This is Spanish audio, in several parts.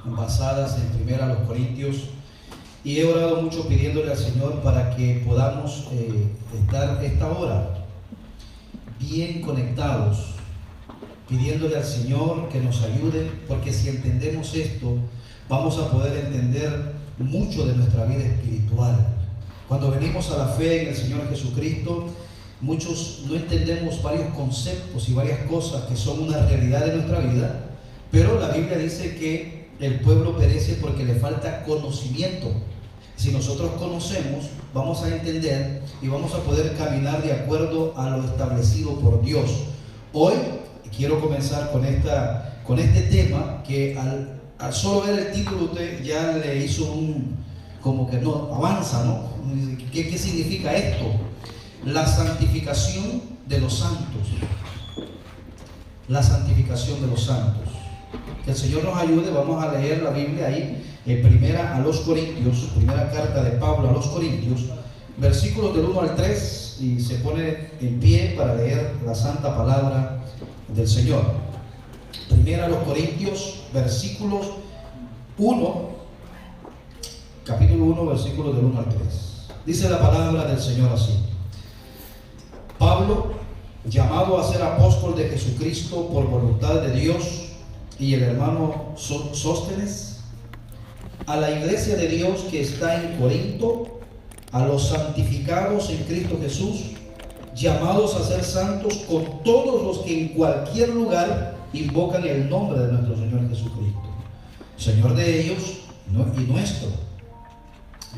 basadas en Primera los Corintios, y he orado mucho pidiéndole al Señor para que podamos estar esta hora bien conectados, pidiéndole al Señor que nos ayude, porque si entendemos esto vamos a poder entender mucho de nuestra vida espiritual. Cuando venimos a la fe en el Señor Jesucristo, muchos no entendemos varios conceptos y varias cosas que son una realidad de nuestra vida, pero la Biblia dice que el pueblo perece porque le falta conocimiento. Si nosotros conocemos, vamos a entender y vamos a poder caminar de acuerdo a lo establecido por Dios. Hoy quiero comenzar con este tema que al solo ver el título usted ya le hizo como que no avanza, ¿no? ¿Qué significa esto? La santificación de los santos. La santificación de los santos. Que el Señor nos ayude. Vamos a leer la Biblia ahí en primera a los Corintios, primera carta de Pablo a los Corintios, versículos del 1 al 3, y se pone en pie para leer la santa palabra del Señor. Primera a los Corintios, versículos 1, capítulo 1, versículos del 1 al 3. Dice la palabra del Señor así: Pablo, llamado a ser apóstol de Jesucristo por voluntad de Dios, y el hermano Sóstenes, a la iglesia de Dios que está en Corinto, a los santificados en Cristo Jesús, llamados a ser santos, con todos los que en cualquier lugar invocan el nombre de nuestro Señor Jesucristo, Señor de ellos y nuestro.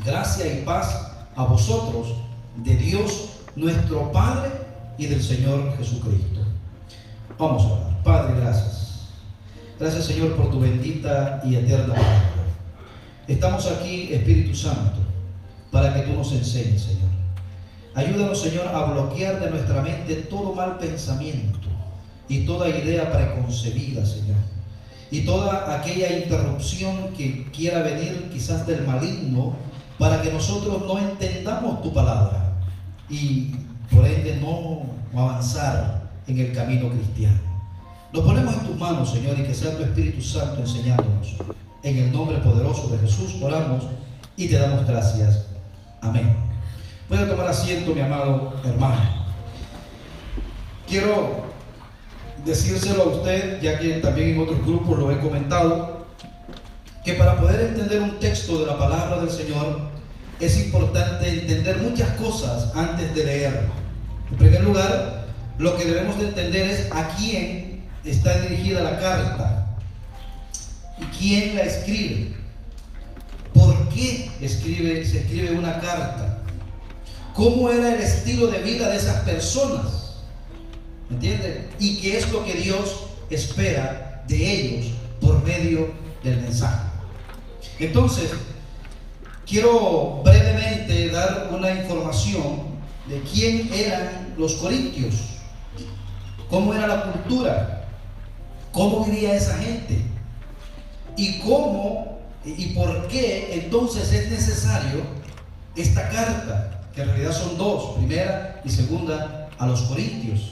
Gracia y paz a vosotros, de Dios nuestro Padre y del Señor Jesucristo. Vamos a orar. Padre, gracias. Gracias, Señor, por tu bendita y eterna palabra. Estamos aquí, Espíritu Santo, para que tú nos enseñes, Señor. Ayúdanos, Señor, a bloquear de nuestra mente todo mal pensamiento y toda idea preconcebida, Señor, y toda aquella interrupción que quiera venir quizás del maligno, para que nosotros no entendamos tu palabra y por ende no avanzar en el camino cristiano. Nos ponemos en tus manos, Señor, y que sea tu Espíritu Santo enseñándonos. En el nombre poderoso de Jesús oramos y te damos gracias. Amén. Puede tomar asiento, mi amado hermano. Quiero decírselo a usted, ya que también en otros grupos lo he comentado, que para poder entender un texto de la palabra del Señor es importante entender muchas cosas antes de leerlo. En primer lugar, lo que debemos de entender es a quién está dirigida la carta y quién la escribe. ¿Por qué se escribe una carta? ¿Cómo era el estilo de vida de esas personas? ¿Me entienden? Y qué es lo que Dios espera de ellos por medio del mensaje. Entonces, quiero brevemente dar una información de quién eran los corintios, cómo era la cultura, cómo vivía esa gente y cómo y por qué entonces es necesario esta carta, que en realidad son dos, primera y segunda a los Corintios.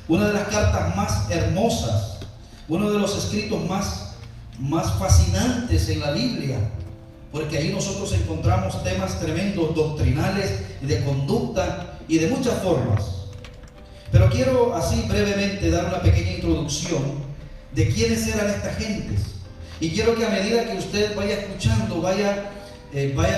Una de las cartas más hermosas, uno de los escritos más fascinantes en la Biblia, porque ahí nosotros encontramos temas tremendos, doctrinales, de conducta y de muchas formas. Pero quiero así brevemente dar una pequeña introducción de quiénes eran estas gentes. Y quiero que a medida que usted vaya escuchando, vaya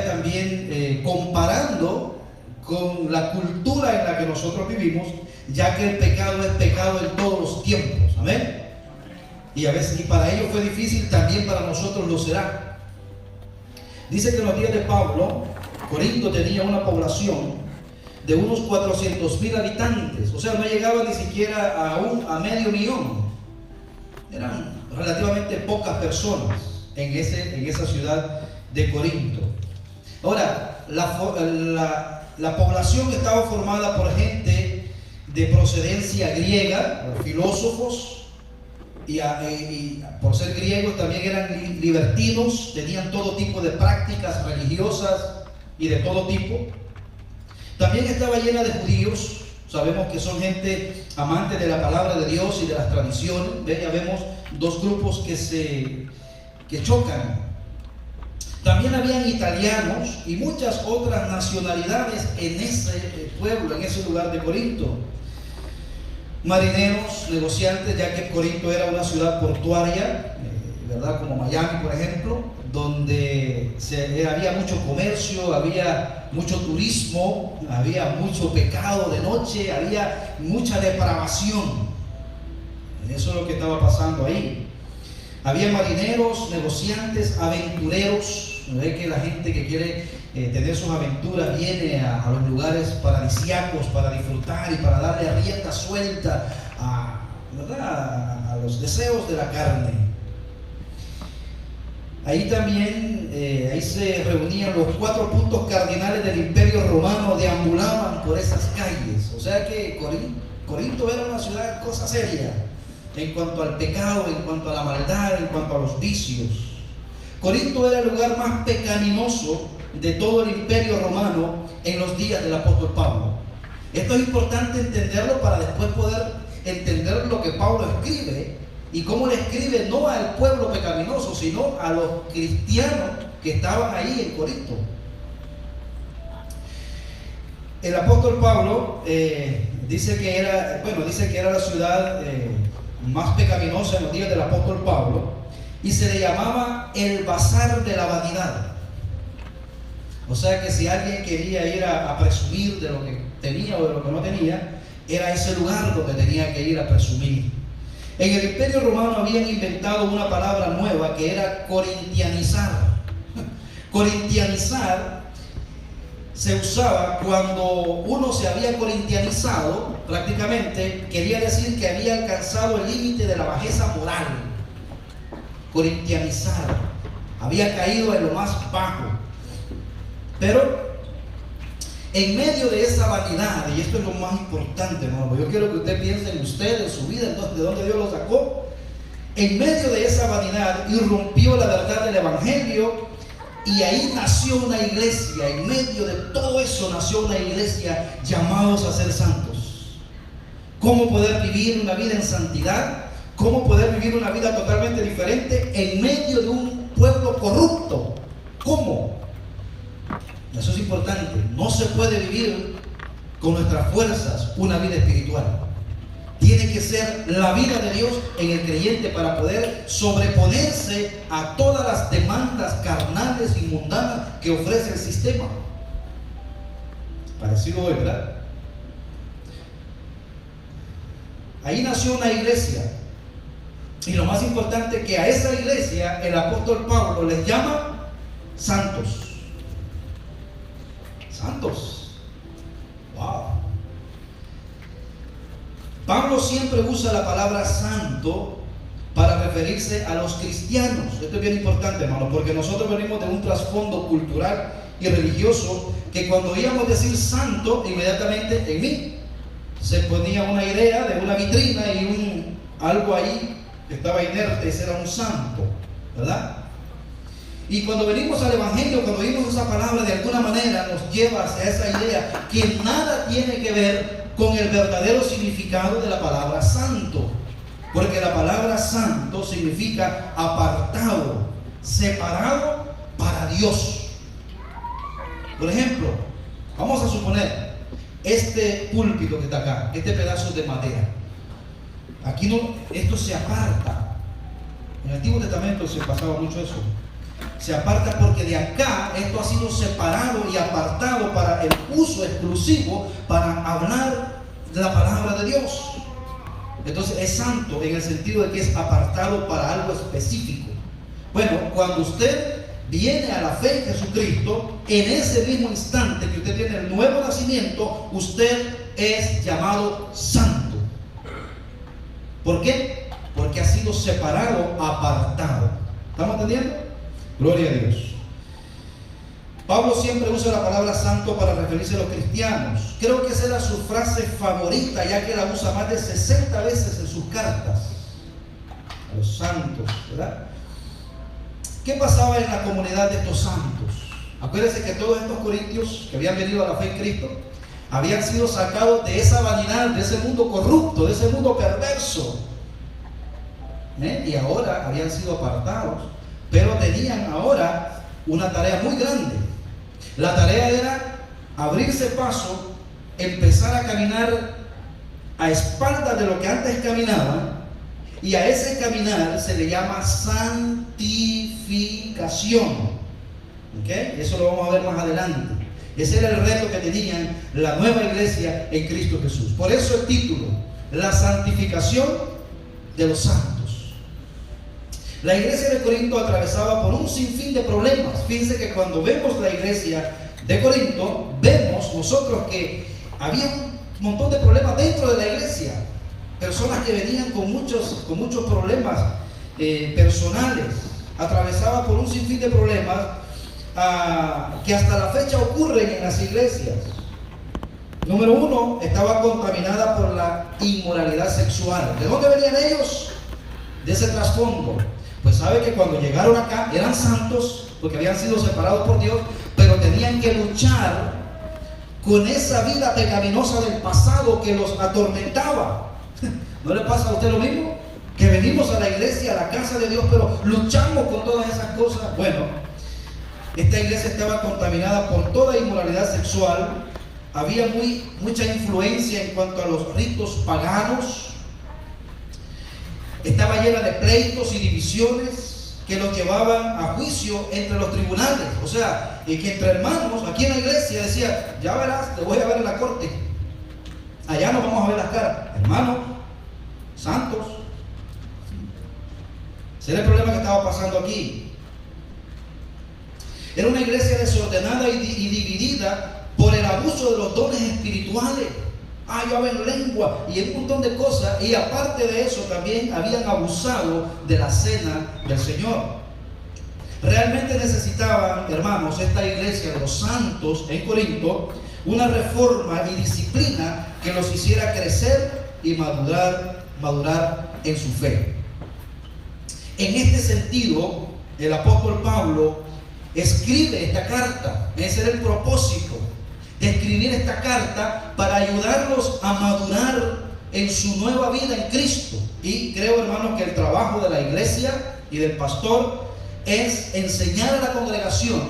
también comparando con la cultura en la que nosotros vivimos, ya que el pecado es pecado en todos los tiempos. Amén. Y a veces, y para ellos fue difícil, también para nosotros lo será. Dice que en los días de Pablo, Corinto tenía una población de unos 400,000 habitantes, o sea, no llegaba ni siquiera a medio millón. Eran relativamente pocas personas en esa ciudad de Corinto. Ahora, la población estaba formada por gente de procedencia griega, filósofos, y por ser griegos también eran libertinos, tenían todo tipo de prácticas religiosas y de todo tipo. También estaba llena de judíos. Sabemos que son gente amante de la palabra de Dios y de las tradiciones. Ya vemos dos grupos que se que chocan. También habían italianos y muchas otras nacionalidades en ese pueblo, en ese lugar de Corinto. Marineros, negociantes, ya que Corinto era una ciudad portuaria, ¿verdad? Como Miami, por ejemplo, donde había mucho comercio, había mucho turismo, había mucho pecado de noche, había mucha depravación. Eso es lo que estaba pasando ahí. Había marineros, negociantes, aventureros. Ve que la gente que quiere tener sus aventuras viene a los lugares paradisíacos para disfrutar y para darle rienda suelta a los deseos de la carne. Ahí también, ahí se reunían los 4 puntos cardinales del Imperio Romano, deambulaban por esas calles. O sea que Corinto era una ciudad cosa seria en cuanto al pecado, en cuanto a la maldad, en cuanto a los vicios. Corinto era el lugar más pecaminoso de todo el Imperio Romano en los días del apóstol Pablo. Esto es importante entenderlo para después poder entender lo que Pablo escribe y cómo le escribe no al pueblo pecaminoso, sino a los cristianos que estaban ahí en Corinto. El apóstol Pablo dice que era la ciudad más pecaminosa en los días del apóstol Pablo, y se le llamaba el bazar de la vanidad. O sea que si alguien quería ir a presumir de lo que tenía o de lo que no tenía, era ese lugar donde tenía que ir a presumir. En el Imperio Romano habían inventado una palabra nueva que era corintianizar. Corintianizar se usaba cuando uno se había corintianizado, prácticamente quería decir que había alcanzado el límite de la bajeza moral. Corintianizar, había caído en lo más bajo. Pero en medio de esa vanidad, y esto es lo más importante, hermano, yo quiero que usted piense en usted, en su vida, de dónde Dios lo sacó. En medio de esa vanidad irrumpió la verdad del Evangelio, y ahí nació una iglesia. En medio de todo eso nació una iglesia llamados a ser santos. ¿Cómo poder vivir una vida en santidad? ¿Cómo poder vivir una vida totalmente diferente en medio de un pueblo corrupto? ¿Cómo? Eso es importante. No se puede vivir con nuestras fuerzas una vida espiritual. Tiene que ser la vida de Dios en el creyente para poder sobreponerse a todas las demandas carnales y mundanas que ofrece el sistema. Parecido hoy, ¿verdad? Ahí nació una iglesia. Y lo más importante es que a esa iglesia el apóstol Pablo les llama santos. Santos. Wow. Pablo siempre usa la palabra santo para referirse a los cristianos. Esto es bien importante, hermano, porque nosotros venimos de un trasfondo cultural y religioso que cuando oíamos decir santo, inmediatamente en mí se ponía una idea de una vitrina y algo ahí que estaba inerte, ese era un santo, ¿verdad? Y cuando venimos al Evangelio, cuando oímos esa palabra, de alguna manera nos lleva hacia esa idea que nada tiene que ver con el verdadero significado de la palabra santo. Porque la palabra santo significa apartado, separado para Dios. Por ejemplo, vamos a suponer este púlpito que está acá, este pedazo de madera. Aquí no, esto se aparta. En el Antiguo Testamento se pasaba mucho eso. Se aparta porque de acá esto ha sido separado y apartado para el uso exclusivo para hablar de la palabra de Dios. Entonces es santo en el sentido de que es apartado para algo específico. Bueno, cuando usted viene a la fe en Jesucristo, en ese mismo instante que usted tiene el nuevo nacimiento, usted es llamado santo. ¿Por qué? Porque ha sido separado, apartado. ¿Estamos entendiendo? Gloria a Dios. Pablo siempre usa la palabra santo para referirse a los cristianos. Creo que esa era su frase favorita, ya que la usa más de 60 veces en sus cartas. A los santos, ¿verdad? ¿Qué pasaba en la comunidad de estos santos? Acuérdense que todos estos corintios que habían venido a la fe en Cristo habían sido sacados de esa vanidad, de ese mundo corrupto, de ese mundo perverso. Y ahora habían sido apartados. Pero tenían ahora una tarea muy grande. La tarea era abrirse paso, empezar a caminar a espaldas de lo que antes caminaban, y a ese caminar se le llama santificación. ¿Okay? Eso lo vamos a ver más adelante. Ese era el reto que tenían la nueva iglesia en Cristo Jesús. Por eso el título, la santificación de los santos. La iglesia de Corinto atravesaba por un sinfín de problemas. Fíjense que cuando vemos la iglesia de Corinto, vemos nosotros que había un montón de problemas dentro de la iglesia. Personas que venían con muchos problemas personales. Atravesaba por un sinfín de problemas que hasta la fecha ocurren en las iglesias. Número uno, estaba contaminada por la inmoralidad sexual. ¿De dónde venían ellos? De ese trasfondo. Pues sabe que cuando llegaron acá eran santos porque habían sido separados por Dios, pero tenían que luchar con esa vida pecaminosa del pasado que los atormentaba. ¿No le pasa a usted lo mismo? Que venimos a la iglesia, a la casa de Dios, pero luchamos con todas esas cosas. Bueno, esta iglesia estaba contaminada por toda inmoralidad sexual. Había mucha influencia en cuanto a los ritos paganos. Estaba llena de pleitos y divisiones que los llevaban a juicio entre los tribunales. O sea, que entre hermanos, aquí en la iglesia decía, ya verás, te voy a ver en la corte. Allá nos vamos a ver las caras. Hermanos, santos. Ese era el problema que estaba pasando aquí. Era una iglesia desordenada y dividida por el abuso de los dones espirituales. Yo hablo en lengua y un montón de cosas. Y aparte de eso también habían abusado de la cena del Señor. Realmente necesitaban, hermanos, esta iglesia de los santos en Corinto, una reforma y disciplina que los hiciera crecer y madurar en su fe. En este sentido, el apóstol Pablo escribe esta carta. Ese era el propósito de escribir esta carta, para ayudarlos a madurar en su nueva vida en Cristo. Y creo, hermanos, que el trabajo de la iglesia y del pastor es enseñar a la congregación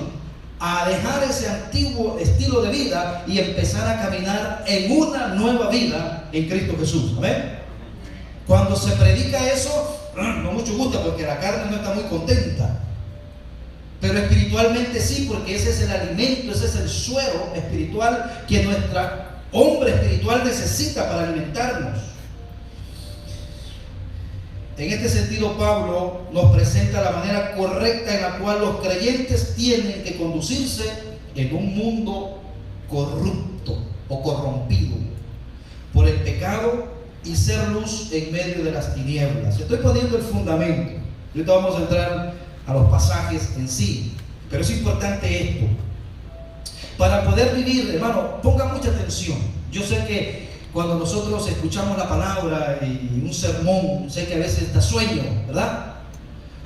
a dejar ese antiguo estilo de vida y empezar a caminar en una nueva vida en Cristo Jesús. ¿Amén? Cuando se predica eso, no mucho gusta, porque la carne no está muy contenta. Pero espiritualmente sí, porque ese es el alimento, ese es el suero espiritual que nuestro hombre espiritual necesita para alimentarnos. En este sentido, Pablo nos presenta la manera correcta en la cual los creyentes tienen que conducirse en un mundo corrupto o corrompido por el pecado y ser luz en medio de las tinieblas. Estoy poniendo el fundamento. Ahorita vamos a entrar a los pasajes en sí, pero es importante esto. Para poder vivir, hermano, ponga mucha atención. Yo sé que cuando nosotros escuchamos la palabra y un sermón, sé que a veces da sueño, ¿verdad?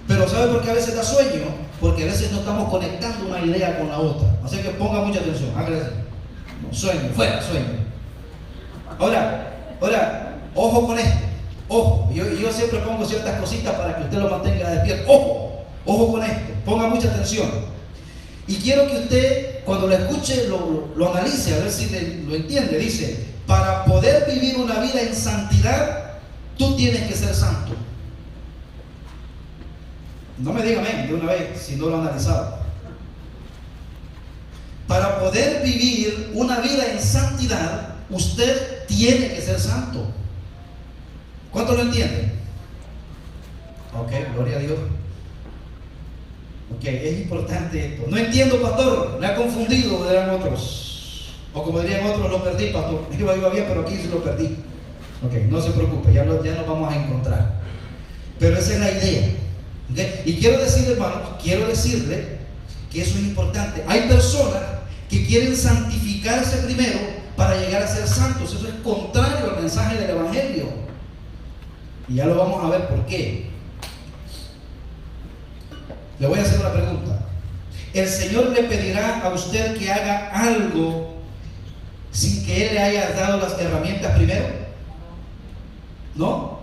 Pero ¿sabe por qué a veces da sueño? Porque a veces no estamos conectando una idea con la otra. Así que ponga mucha atención. Hágale así. Sueño, fuera, sueño. Ahora, ojo con esto. Ojo, yo siempre pongo ciertas cositas para que usted lo mantenga despierto. Ojo con esto, ponga mucha atención. Y quiero que usted, cuando lo escuche, lo analice, a ver si lo entiende. Dice, para poder vivir una vida en santidad, tú tienes que ser santo. No me diga amén de una vez, si no lo han analizado. Para poder vivir una vida en santidad, usted tiene que ser santo. ¿Cuántos lo entienden? Ok, gloria a Dios. Ok, es importante esto. No entiendo, pastor, me ha confundido, dirán otros. O como dirían otros, lo perdí, pastor. Iba bien, pero aquí sí lo perdí. Ok, no se preocupe, ya nos vamos a encontrar. Pero esa es la idea. ¿Okay? Y quiero decirle, hermanos, que eso es importante. Hay personas que quieren santificarse primero para llegar a ser santos. Eso es contrario al mensaje del Evangelio. Y ya lo vamos a ver por qué. Le voy a hacer una pregunta. ¿El Señor le pedirá a usted que haga algo sin que Él le haya dado las herramientas primero? ¿No?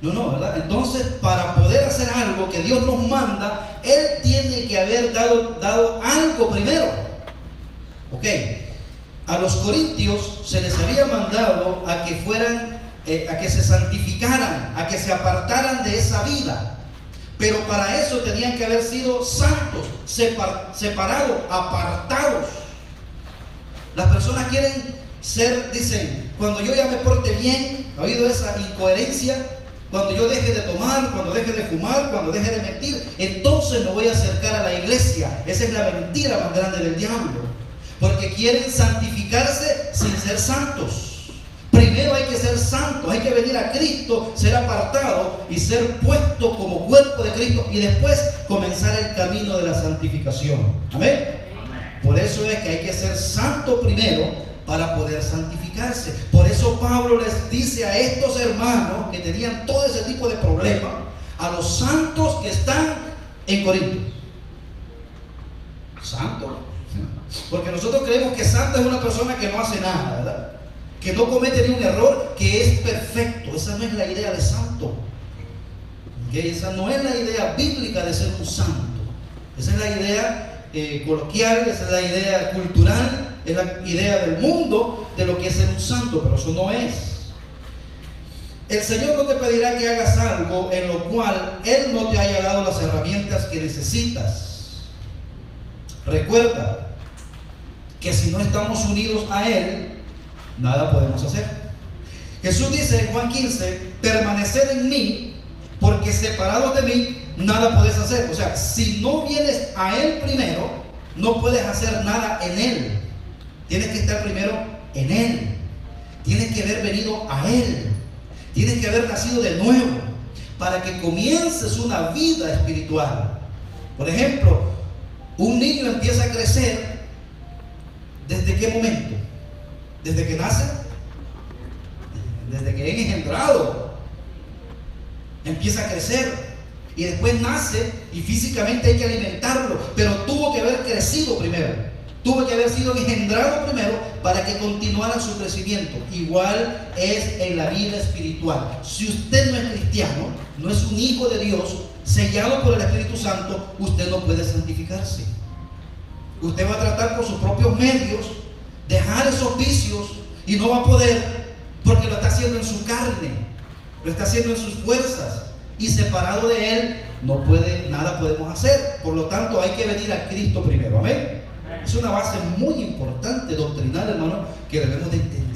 No, ¿verdad? Entonces, para poder hacer algo que Dios nos manda, Él tiene que haber dado algo primero. Ok. A los corintios se les había mandado a que fueran, a que se santificaran, a que se apartaran de esa vida. Pero para eso tenían que haber sido santos, separados, apartados. Las personas quieren ser, dicen, cuando yo ya me porte bien, ¿ha oído esa incoherencia? Cuando yo deje de tomar, cuando deje de fumar, cuando deje de mentir, entonces me voy a acercar a la iglesia. Esa es la mentira más grande del diablo. Porque quieren santificarse sin ser santos. Primero hay que ser santos, hay que venir a Cristo, ser apartado y ser puesto como cuerpo de Cristo y después comenzar el camino de la santificación. Amén. Por eso es que hay que ser santo primero para poder santificarse. Por eso Pablo les dice a estos hermanos que tenían todo ese tipo de problemas, a los santos que están en Corinto. Santo. Porque nosotros creemos que santo es una persona que no hace nada, ¿verdad? Que no comete ni un error, que es perfecto. Esa no es la idea de santo. ¿Okay? Esa no es la idea bíblica de ser un santo. Esa es la idea coloquial, esa es la idea cultural, es la idea del mundo de lo que es ser un santo, pero eso no es. El Señor no te pedirá que hagas algo en lo cual Él no te haya dado las herramientas que necesitas. Recuerda que si no estamos unidos a Él, nada podemos hacer. Jesús dice en Juan 15, permaneced en mí, porque separados de mí, nada puedes hacer. O sea, si no vienes a Él primero, no puedes hacer nada en Él. Tienes que estar primero en Él. Tienes que haber venido a Él. Tienes que haber nacido de nuevo para que comiences una vida espiritual. Por ejemplo, un niño empieza a crecer. ¿Desde qué momento? ¿Desde que nace? Desde que es engendrado. Empieza a crecer. Y después nace y físicamente hay que alimentarlo. Pero tuvo que haber crecido primero. Tuvo que haber sido engendrado primero para que continuara su crecimiento. Igual es en la vida espiritual. Si usted no es cristiano, no es un hijo de Dios, sellado por el Espíritu Santo, usted no puede santificarse. Usted va a tratar por sus propios medios dejar esos vicios y no va a poder, porque lo está haciendo en su carne, lo está haciendo en sus fuerzas, y separado de Él no puede, nada podemos hacer. Por lo tanto, hay que venir a Cristo primero. Amén. Es una base muy importante doctrinal, hermano, que debemos de entender.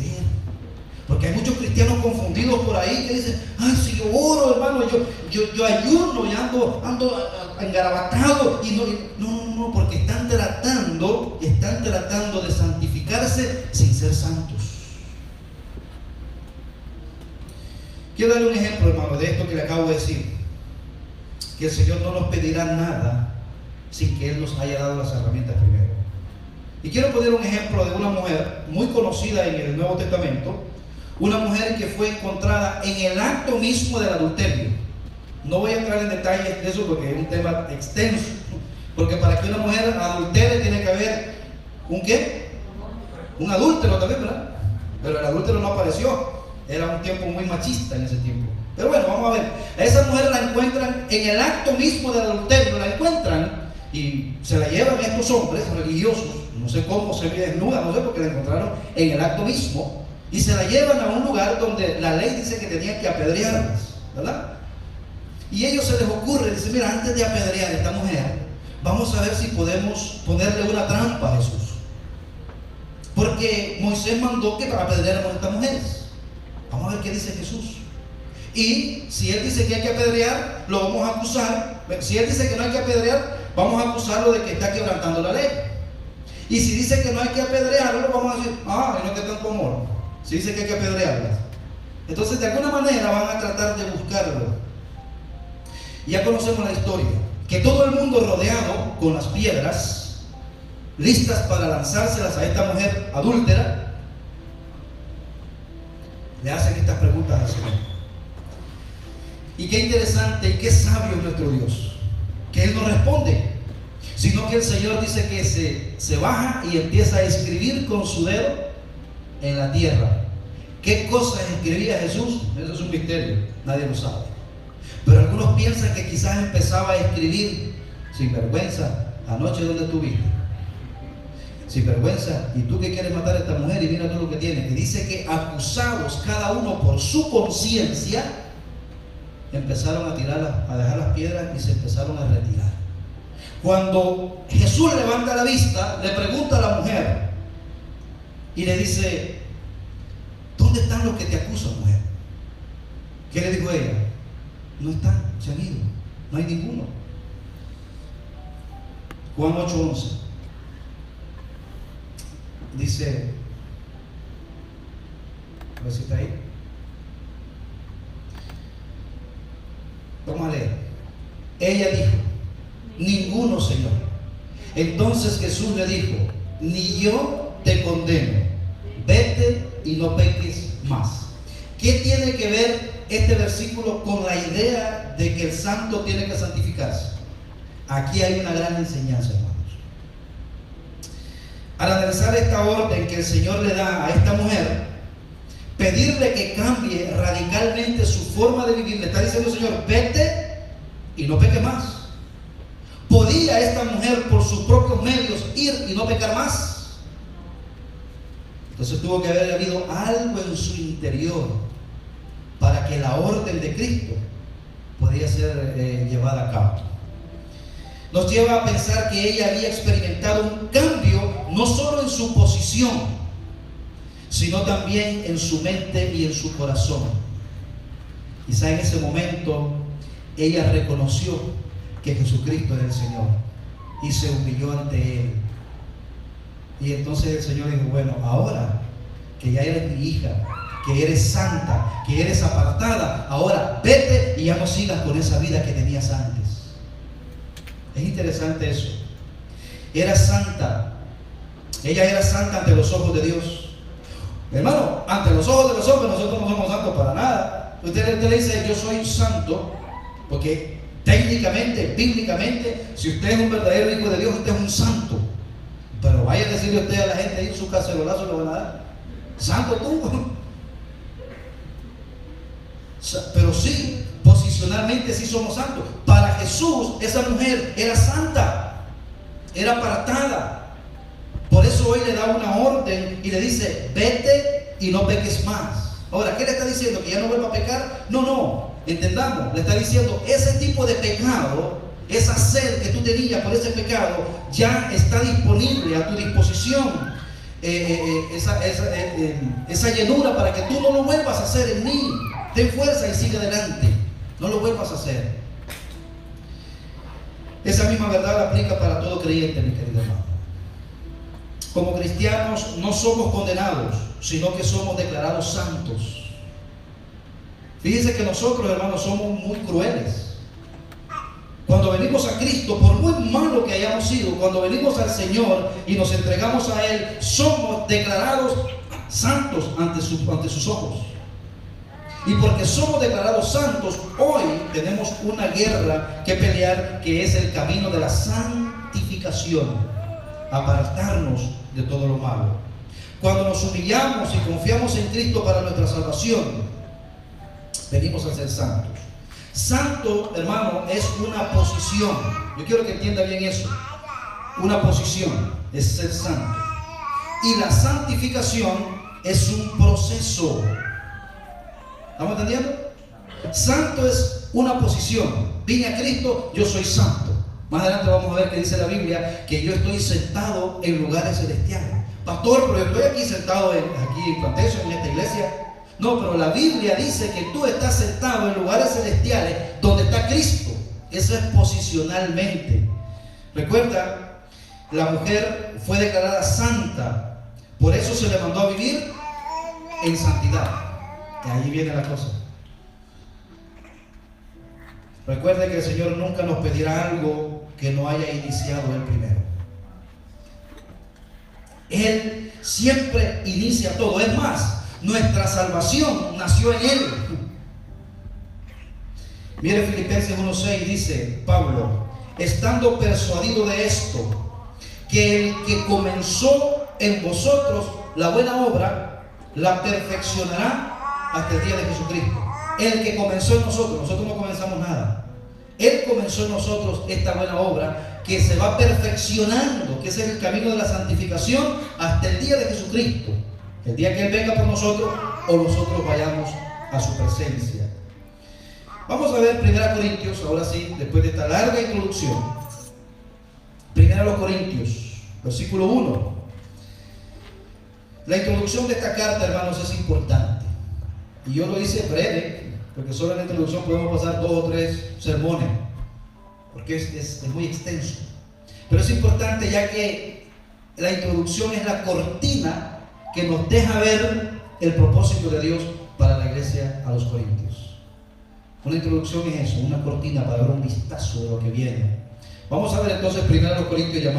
Porque hay muchos cristianos confundidos por ahí que dicen, ay, si yo oro, hermano, yo ayuno y ando engarabatado. Y no, porque están tratando de santificarse sin ser santos. Quiero darle un ejemplo, hermano, de esto que le acabo de decir. Que el Señor no nos pedirá nada sin que Él nos haya dado las herramientas primero. Y quiero poner un ejemplo de una mujer muy conocida en el Nuevo Testamento. Una mujer que fue encontrada en el acto mismo del adulterio. No voy a entrar en detalles de eso porque es un tema extenso. Porque para que una mujer adultere tiene que haber ¿un qué? Un adúltero también, ¿verdad? Pero el adúltero no apareció. Era un tiempo muy machista en ese tiempo. Pero bueno, vamos a ver. A esa mujer la encuentran en el acto mismo del adulterio. La encuentran y se la llevan estos hombres religiosos. No sé cómo se ve desnuda, no sé, porque la encontraron en el acto mismo. Y se la llevan a un lugar donde la ley dice que tenían que apedrearlas, ¿verdad? Y a ellos se les ocurre, dicen, mira, antes de apedrear a esta mujer, vamos a ver si podemos ponerle una trampa a Jesús. Porque Moisés mandó que apedreáramos a estas mujeres. Vamos a ver qué dice Jesús. Y si Él dice que hay que apedrear, lo vamos a acusar. Si Él dice que no hay que apedrear, vamos a acusarlo de que está quebrantando la ley. Y si dice que no hay que apedrearlo, vamos a decir, no que tanto amor. Si dice que hay que apedrearlas. Entonces, de alguna manera van a tratar de buscarlo. Ya conocemos la historia. Que todo el mundo rodeado con las piedras, listas para lanzárselas a esta mujer adúltera, le hacen estas preguntas al Señor. Y qué interesante y qué sabio es nuestro Dios, que Él no responde, sino que el Señor dice que se baja y empieza a escribir con su dedo en la tierra. ¿Qué cosas escribía Jesús? Eso es un misterio, nadie lo sabe. Pero algunos piensan que quizás empezaba a escribir: sin vergüenza, anoche donde estuviste, sin vergüenza, y tú que quieres matar a esta mujer y mira todo lo que tiene. Y dice que acusados cada uno por su conciencia, empezaron a dejar las piedras y se empezaron a retirar. Cuando Jesús levanta la vista, le pregunta a la mujer y le dice: ¿dónde están los que te acusan, mujer? ¿Qué le dijo ella? No están, se han ido, no hay ninguno. Juan 8:11 dice, a ver si está ahí. Vamos a leer. Ella dijo: ninguno, Señor. Entonces Jesús le dijo: ni yo te condeno, vete y no peques más. ¿Qué tiene que ver este versículo con la idea de que el santo tiene que santificarse? Aquí hay una gran enseñanza, hermanos. Al analizar esta orden que el Señor le da a esta mujer, pedirle que cambie radicalmente su forma de vivir, le está diciendo: Señor, vete y no peques más. ¿Podía esta mujer por sus propios medios ir y no pecar más? Entonces tuvo que haber habido algo en su interior para que la orden de Cristo podía ser llevada a cabo. Nos lleva a pensar que ella había experimentado un cambio no solo en su posición, sino también en su mente y en su corazón. Quizá en ese momento ella reconoció que Jesucristo era el Señor y se humilló ante Él. Y entonces el Señor dijo: bueno, ahora que ya eres mi hija, que eres santa, que eres apartada, ahora vete y ya no sigas con esa vida que tenías antes. Es interesante eso. Era santa. Ella era santa ante los ojos de Dios. Hermano, ante los ojos de los hombres nosotros no somos santos para nada. Usted le dice: yo soy santo, porque técnicamente, bíblicamente, si usted es un verdadero hijo de Dios, usted es un santo. Pero vaya a decirle usted a la gente ahí en su cacerolazo, le van a dar: santo tú. Pero sí, posicionalmente sí somos santos. Para Jesús esa mujer era santa, era apartada. Por eso hoy le da una orden y le dice: vete y no peques más. Ahora, ¿qué le está diciendo? ¿Que ya no vuelva a pecar? No, entendamos, le está diciendo: ese tipo de pecado, esa sed que tú tenías por ese pecado, ya está disponible a tu disposición. Esa llenura para que tú no lo vuelvas a hacer en mí. Ten fuerza y sigue adelante, no lo vuelvas a hacer. Esa misma verdad la aplica para todo creyente, mi querido hermano. Como cristianos no somos condenados, sino que somos declarados santos. Fíjense que nosotros, hermanos, somos muy crueles. Cuando venimos a Cristo, por muy malo que hayamos sido, cuando venimos al Señor y nos entregamos a Él, somos declarados santos ante sus ojos. Y porque somos declarados santos, hoy tenemos una guerra que pelear, que es el camino de la santificación, apartarnos de todo lo malo. Cuando nos humillamos y confiamos en Cristo para nuestra salvación, venimos a ser santos. Santo, hermano, es una posición. Yo quiero que entienda bien eso. Una posición es ser santo. Y la santificación es un proceso. ¿Estamos entendiendo? Santo es una posición. Vine a Cristo, yo soy santo. Más adelante vamos a ver que dice la Biblia que yo estoy sentado en lugares celestiales. Pastor, pero yo estoy aquí sentado aquí en Plantation, en esta iglesia. No, pero la Biblia dice que tú estás sentado en lugares celestiales donde está Cristo. Eso es posicionalmente. Recuerda, la mujer fue declarada santa. Por eso se le mandó a vivir en santidad. Y ahí viene la cosa. Recuerde que el Señor nunca nos pedirá algo que no haya iniciado Él primero. Él siempre inicia todo. Es más, nuestra salvación nació en Él. Mire Filipenses 1:6, dice Pablo: estando persuadido de esto, que el que comenzó en vosotros la buena obra, la perfeccionará hasta el día de Jesucristo. el que comenzó en nosotros. Nosotros no comenzamos nada. Él comenzó en nosotros esta buena obra que se va perfeccionando, que ese es el camino de la santificación hasta el día de Jesucristo. El día que Él venga por nosotros o nosotros vayamos a su presencia. Vamos a ver 1 Corintios, ahora sí, después de esta larga introducción. 1 Corintios, versículo 1. La introducción de esta carta, hermanos, es importante. Y yo lo hice breve, porque solo en la introducción podemos pasar 2 o 3 sermones, porque es muy extenso. Pero es importante ya que la introducción es la cortina que nos deja ver el propósito de Dios para la iglesia a los Corintios. Una introducción es eso, una cortina para dar un vistazo de lo que viene. Vamos a ver entonces 1 Corintios,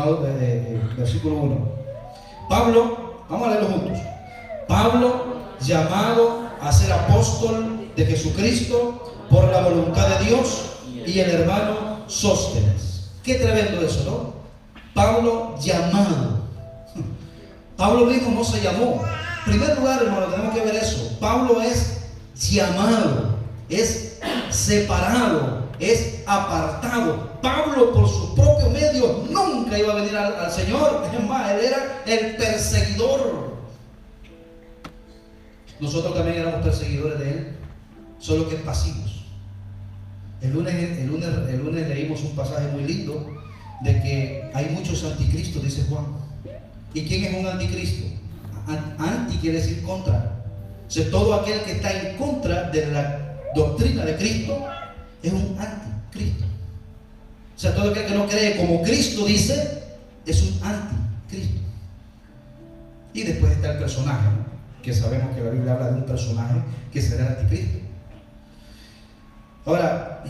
versículo 1. Pablo, vamos a leerlo juntos. Pablo, llamado a ser apóstol de Jesucristo por la voluntad de Dios, y el hermano Sóstenes. Qué tremendo eso, ¿no? Pablo, llamado. Pablo mismo no se llamó. En primer lugar, hermano, tenemos que ver eso. Pablo es llamado, es separado, es apartado. Pablo, por sus propios medios, nunca iba a venir al Señor. Es más, él era el perseguidor. Nosotros también éramos perseguidores de él, solo que pasivos. El lunes leímos un pasaje muy lindo de que hay muchos anticristos, dice Juan. ¿Y quién es un anticristo? Anti quiere decir contra. O sea, todo aquel que está en contra de la doctrina de Cristo es un anticristo. O sea, todo aquel que no cree como Cristo dice es un anticristo. Y después está el personaje, ¿no? Que sabemos que la Biblia habla de un personaje que será el anticristo. Ahora,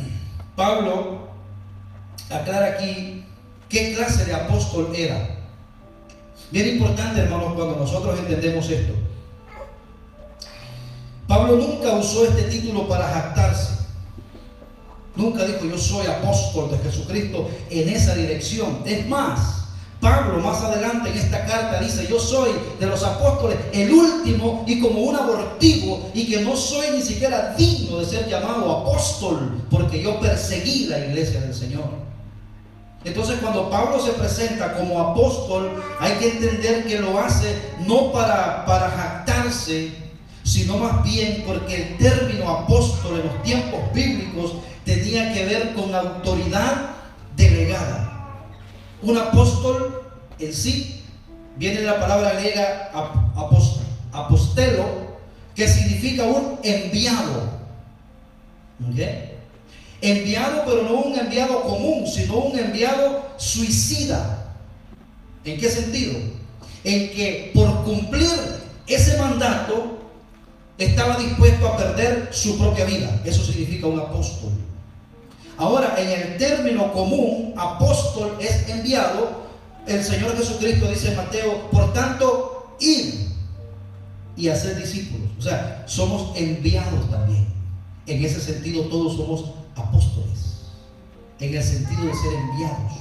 Pablo aclara aquí qué clase de apóstol era. Bien importante, hermanos, cuando nosotros entendemos esto. Pablo nunca usó este título para jactarse. Nunca dijo yo soy apóstol de Jesucristo en esa dirección. Es más, Pablo más adelante en esta carta dice yo soy de los apóstoles el último y como un abortivo, y que no soy ni siquiera digno de ser llamado apóstol porque yo perseguí la iglesia del Señor. Entonces, cuando Pablo se presenta como apóstol, hay que entender que lo hace no para jactarse, sino más bien porque el término apóstol en los tiempos bíblicos tenía que ver con autoridad delegada. Un apóstol en sí viene de la palabra griega apostelo, que significa un enviado. ¿Okay? Enviado, pero no un enviado común, sino un enviado suicida. ¿En qué sentido? En que por cumplir ese mandato estaba dispuesto a perder su propia vida. Eso significa un apóstol. Ahora, en el término común, apóstol es enviado. El Señor Jesucristo dice en Mateo, por tanto, id y hacer discípulos. O sea, somos enviados también. En ese sentido, todos somos apóstoles, en el sentido de ser enviados.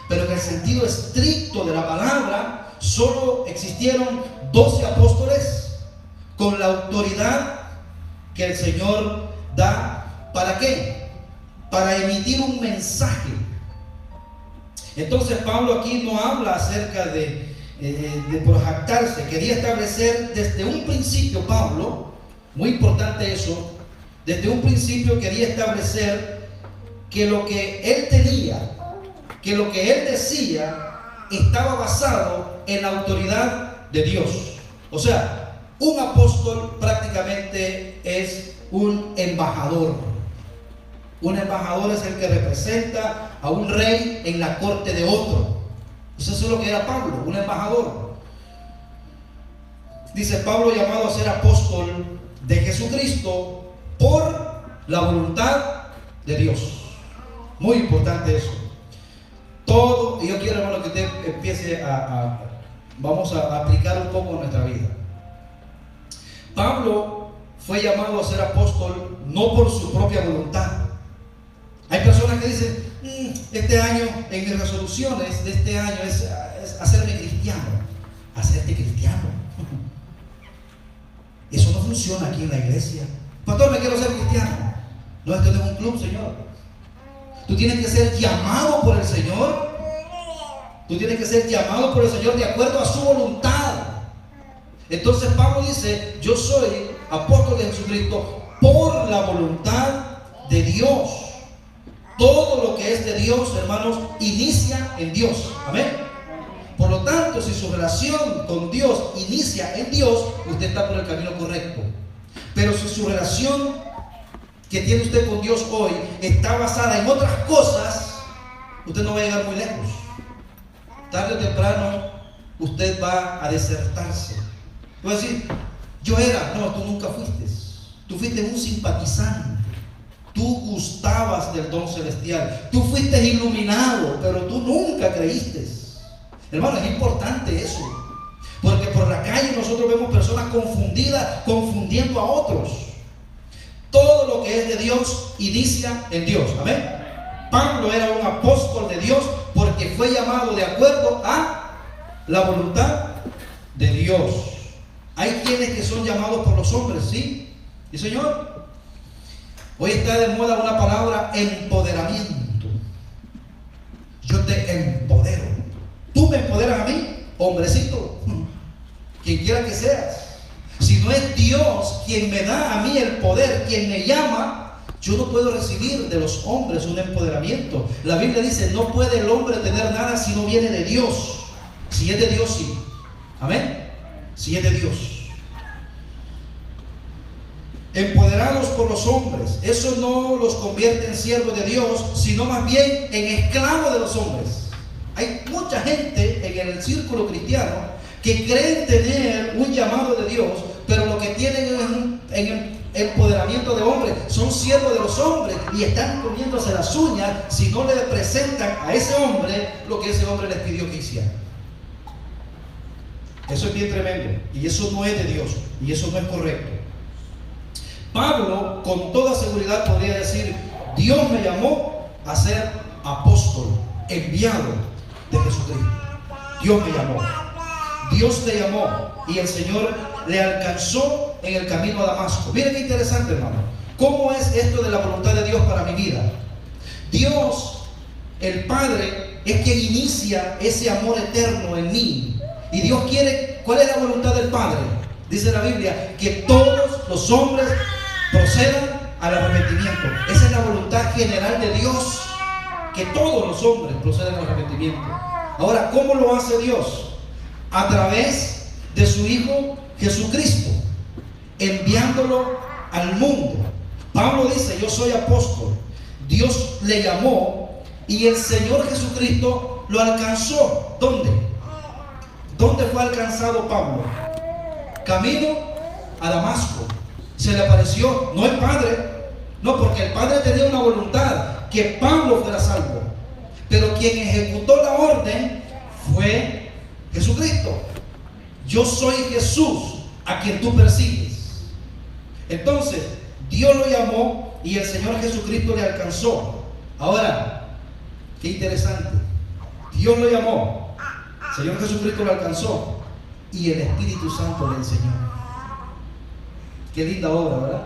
Pero en el sentido estricto de la palabra, solo existieron 12 apóstoles con la autoridad que el Señor da. ¿Para qué? Para emitir un mensaje. Entonces Pablo aquí no habla acerca de por jactarse. Quería establecer desde un principio, Pablo, muy importante eso, desde un principio quería establecer que lo que él tenía, que lo que él decía, estaba basado en la autoridad de Dios. O sea, un apóstol prácticamente es un embajador. Un embajador es el que representa a un rey en la corte de otro. Eso es lo que era Pablo, un embajador. Dice Pablo, llamado a ser apóstol de Jesucristo por la voluntad de Dios. Muy importante eso. Todo, y yo quiero, hermano, que usted empiece vamos a aplicar un poco en nuestra vida. Pablo fue llamado a ser apóstol no por su propia voluntad. Hay personas que dicen, este año, en mis resoluciones de este año es hacerme cristiano. Hacerte cristiano. Eso no funciona aquí en la iglesia. Pastor, me quiero ser cristiano. No, esto no es un club, Señor. Tú tienes que ser llamado por el Señor. Tú tienes que ser llamado por el Señor de acuerdo a su voluntad. Entonces Pablo dice, yo soy apóstol de Jesucristo por la voluntad de Dios. Todo lo que es de Dios, hermanos, inicia en Dios. Amén. Por lo tanto, si su relación con Dios inicia en Dios, usted está por el camino correcto. Pero si su relación que tiene usted con Dios hoy está basada en otras cosas, usted no va a llegar muy lejos. Tarde o temprano usted va a desertarse. Va a decir, yo era, no, tú nunca fuiste. Tú fuiste un simpatizante. Tú gustabas del don celestial. Tú fuiste iluminado, pero tú nunca creíste. Hermano, es importante eso. Porque por la calle nosotros vemos personas confundidas, confundiendo a otros. Todo lo que es de Dios inicia en Dios. Amén. Pablo era un apóstol de Dios porque fue llamado de acuerdo a la voluntad de Dios. Hay quienes que son llamados por los hombres, ¿sí? ¿Y Señor? Hoy está de moda una palabra, empoderamiento. Yo te empodero. Tú me empoderas a mí, hombrecito, quien quiera que seas. Si no es Dios quien me da a mí el poder, quien me llama, yo no puedo recibir de los hombres un empoderamiento. La Biblia dice, no puede el hombre tener nada si no viene de Dios. Si es de Dios, sí. Amén. Si es de Dios. Empoderados por los hombres, eso no los convierte en siervos de Dios, sino más bien en esclavos de los hombres. Hay mucha gente en el círculo cristiano que creen tener un llamado de Dios, pero lo que tienen es un empoderamiento de hombres. Son siervos de los hombres y están comiéndose las uñas si no le presentan a ese hombre lo que ese hombre les pidió que hiciera. Eso es bien tremendo y eso no es de Dios y eso no es correcto. Pablo con toda seguridad podría decir, Dios me llamó a ser apóstol, enviado de Jesucristo. Dios me llamó. Dios le llamó y el Señor le alcanzó en el camino a Damasco. Miren qué interesante, hermano. ¿Cómo es esto de la voluntad de Dios para mi vida? Dios, el Padre, es quien inicia ese amor eterno en mí. Y Dios quiere, ¿cuál es la voluntad del Padre? Dice la Biblia, que todos los hombres procedan al arrepentimiento. Esa es la voluntad general de Dios, que todos los hombres procedan al arrepentimiento. Ahora, ¿cómo lo hace Dios? A través de su Hijo Jesucristo, enviándolo al mundo. Pablo dice, yo soy apóstol. Dios le llamó y el Señor Jesucristo lo alcanzó. ¿Dónde? ¿Dónde fue alcanzado Pablo? Camino a Damasco. Se le apareció, no el Padre, no, porque el Padre tenía una voluntad, que Pablo fuera salvo. Pero quien ejecutó la orden fue Jesucristo. Yo soy Jesús a quien tú persigues. Entonces, Dios lo llamó y el Señor Jesucristo le alcanzó. Ahora, qué interesante. Dios lo llamó, el Señor Jesucristo lo alcanzó y el Espíritu Santo le enseñó. Qué linda obra, ¿verdad?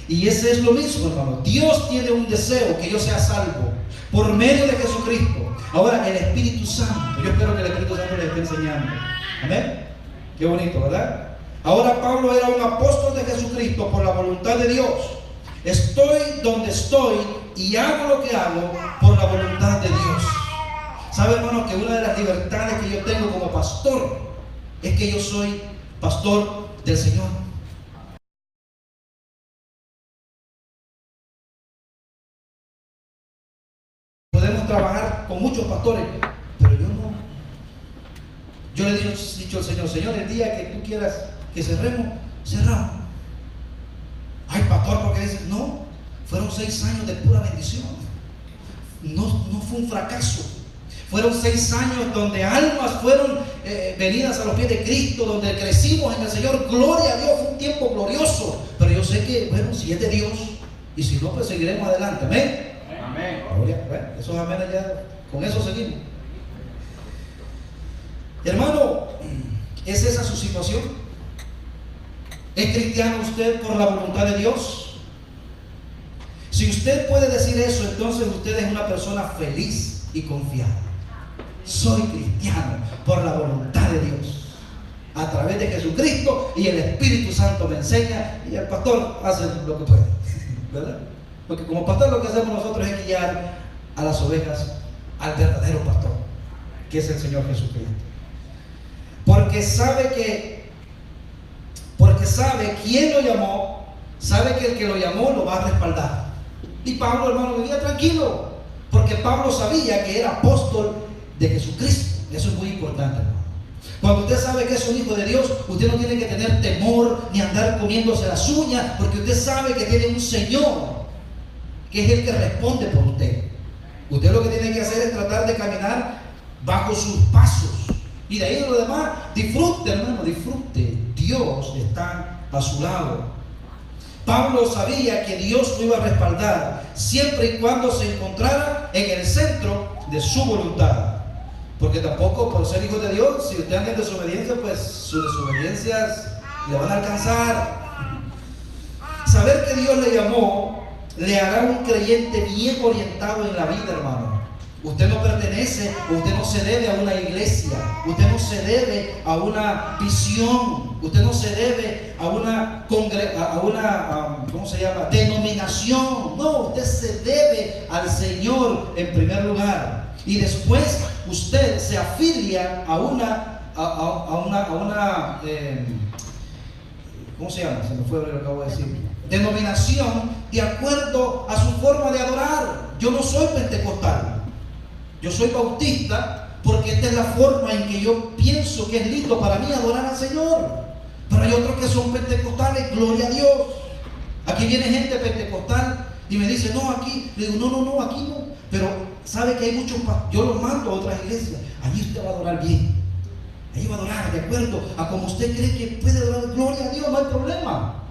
Y ese es lo mismo, hermano. Dios tiene un deseo que yo sea salvo por medio de Jesucristo. Ahora, el Espíritu Santo, yo espero que el Espíritu Santo les esté enseñando. Amén. Qué bonito, ¿verdad? Ahora Pablo era un apóstol de Jesucristo por la voluntad de Dios. Estoy donde estoy y hago lo que hago por la voluntad de Dios. ¿Sabe, hermano, que una de las libertades que yo tengo como pastor es que yo soy pastor del Señor? Podemos trabajar con muchos pastores, pero yo no. Yo le he dicho al Señor, Señor, el día que tú quieras que cerremos, cerramos. Ay, pastor, porque dices, no, fueron 6 años de pura bendición. No fue un fracaso. Fueron 6 años donde almas fueron venidas a los pies de Cristo, donde crecimos en el Señor. Gloria a Dios, fue un tiempo glorioso. Pero yo sé que, bueno, si es de Dios, y si no, pues seguiremos adelante. Amén. Amén. Gloria. Bueno, esos amén ya, con eso seguimos. Hermano, ¿es esa su situación? ¿Es cristiano usted por la voluntad de Dios? Si usted puede decir eso, entonces usted es una persona feliz y confiada. Soy cristiano por la voluntad de Dios, a través de Jesucristo, y el Espíritu Santo me enseña, y el pastor hace lo que puede, ¿verdad? Porque como pastor lo que hacemos nosotros es guiar a las ovejas al verdadero pastor, que es el Señor Jesucristo. Porque sabe quién lo llamó, sabe que el que lo llamó lo va a respaldar. Y Pablo, hermano, vivía tranquilo, porque Pablo sabía que era apóstol de Jesucristo. Eso es muy importante, hermano. Cuando usted sabe que es un hijo de Dios, usted no tiene que tener temor ni andar comiéndose las uñas, porque usted sabe que tiene un Señor que es el que responde por usted. Usted lo que tiene que hacer es tratar de caminar bajo sus pasos, y de ahí lo demás, disfrute, hermano, disfrute. Dios está a su lado. Pablo sabía que Dios lo iba a respaldar siempre y cuando se encontrara en el centro de su voluntad. Porque tampoco por ser hijo de Dios, si usted anda en desobediencia, pues sus desobediencias le van a alcanzar. Saber que Dios le llamó le hará un creyente bien orientado en la vida, hermano. Usted no pertenece, usted no se debe a una iglesia, usted no se debe a una visión, usted no se debe a una ¿cómo se llama? Denominación. No, usted se debe al Señor en primer lugar. Y después usted se afilia a una ¿cómo se llama? Se me fue lo que acabo de decir. Denominación de acuerdo a su forma de adorar. Yo no soy pentecostal. Yo soy bautista porque esta es la forma en que yo pienso que es lindo para mí adorar al Señor. Pero hay otros que son pentecostales, gloria a Dios. Aquí viene gente pentecostal y me dice, no, aquí. Le digo, no, aquí no. Pero sabe que hay muchos, yo los mando a otras iglesias. Allí usted va a adorar bien. Allí va a adorar de acuerdo a como usted cree que puede adorar, gloria a Dios, no hay problema.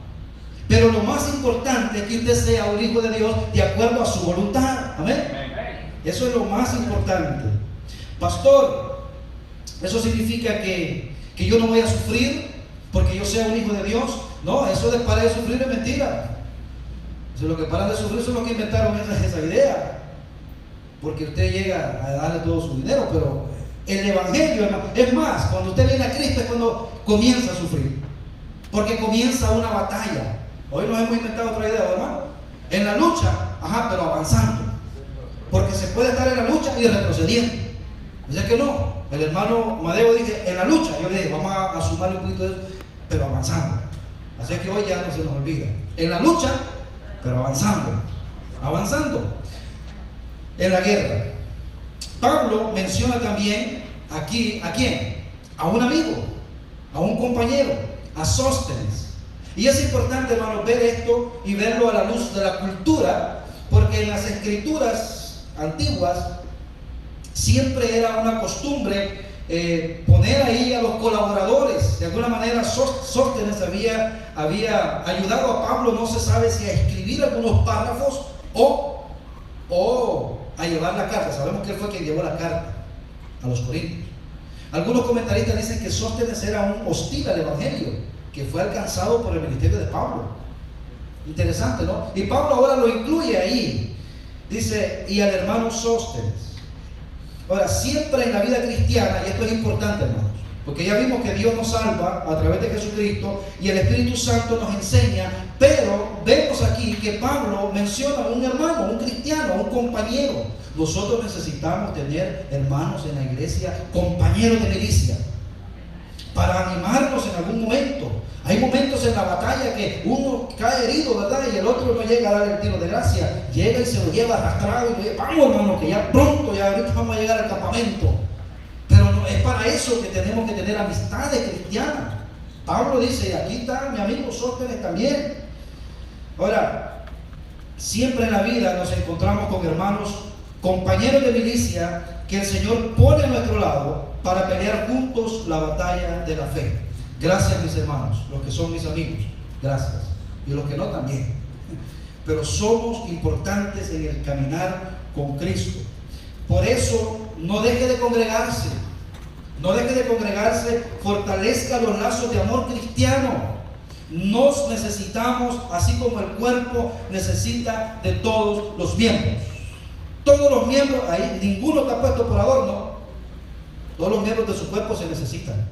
Pero lo más importante es que usted sea un hijo de Dios de acuerdo a su voluntad. Amén. Eso es lo más importante. Pastor, eso significa que yo no voy a sufrir porque yo sea un hijo de Dios. No, eso de parar de sufrir es mentira. Eso es lo que paran de sufrir, son los que inventaron esa idea. Porque usted llega a darle todo su dinero, pero el evangelio, hermano, es más, cuando usted viene a Cristo es cuando comienza a sufrir. Porque comienza una batalla. Hoy nos hemos inventado otra idea, hermano. En la lucha, pero avanzando. Porque se puede estar en la lucha y retrocediendo. O sea que no. El hermano Madeo dice, en la lucha, yo le dije, vamos a sumar un poquito de eso, pero avanzando. Así que hoy ya no se nos olvida. En la lucha, pero avanzando. Avanzando. En la guerra. Pablo menciona también aquí, ¿a quién? A un amigo, a un compañero, a Sóstenes. Y es importante, hermano, ver esto y verlo a la luz de la cultura, porque en las escrituras antiguas siempre era una costumbre poner ahí a los colaboradores. De alguna manera Sóstenes había ayudado a Pablo, no se sabe si a escribir algunos párrafos o a llevar la carta. Sabemos que él fue quien llevó la carta a los Corintios. Algunos comentaristas dicen que Sóstenes era un hostil al evangelio, que fue alcanzado por el ministerio de Pablo. Interesante, ¿no? Y Pablo ahora lo incluye ahí. Dice, y al hermano Sóstenes. Ahora, siempre en la vida cristiana, y esto es importante, hermanos, porque ya vimos que Dios nos salva a través de Jesucristo y el Espíritu Santo nos enseña, pero vemos aquí que Pablo menciona a un hermano, un cristiano, un compañero. Nosotros necesitamos tener hermanos en la iglesia, compañeros de milicia, para animarnos en algún momento. Hay momentos en la batalla que uno cae herido, ¿verdad? Y el otro no llega a dar el tiro de gracia. Llega y se lo lleva arrastrado y lo lleva, vamos, hermano, que ya pronto, ya ahorita vamos a llegar al campamento. Pero no, es para eso que tenemos que tener amistades cristianas. Pablo dice, y aquí está mi amigo Sóstenes también. Ahora, siempre en la vida nos encontramos con hermanos, compañeros de milicia, que el Señor pone a nuestro lado para pelear juntos la batalla de la fe. Gracias, mis hermanos, los que son mis amigos, gracias. Y los que no también. Pero somos importantes en el caminar con Cristo. Por eso, no deje de congregarse. No deje de congregarse, fortalezca los lazos de amor cristiano. nos necesitamos, así como el cuerpo necesita de todos los miembros. Todos los miembros, ahí ninguno está puesto por adorno. Todos los miembros de su cuerpo se necesitan.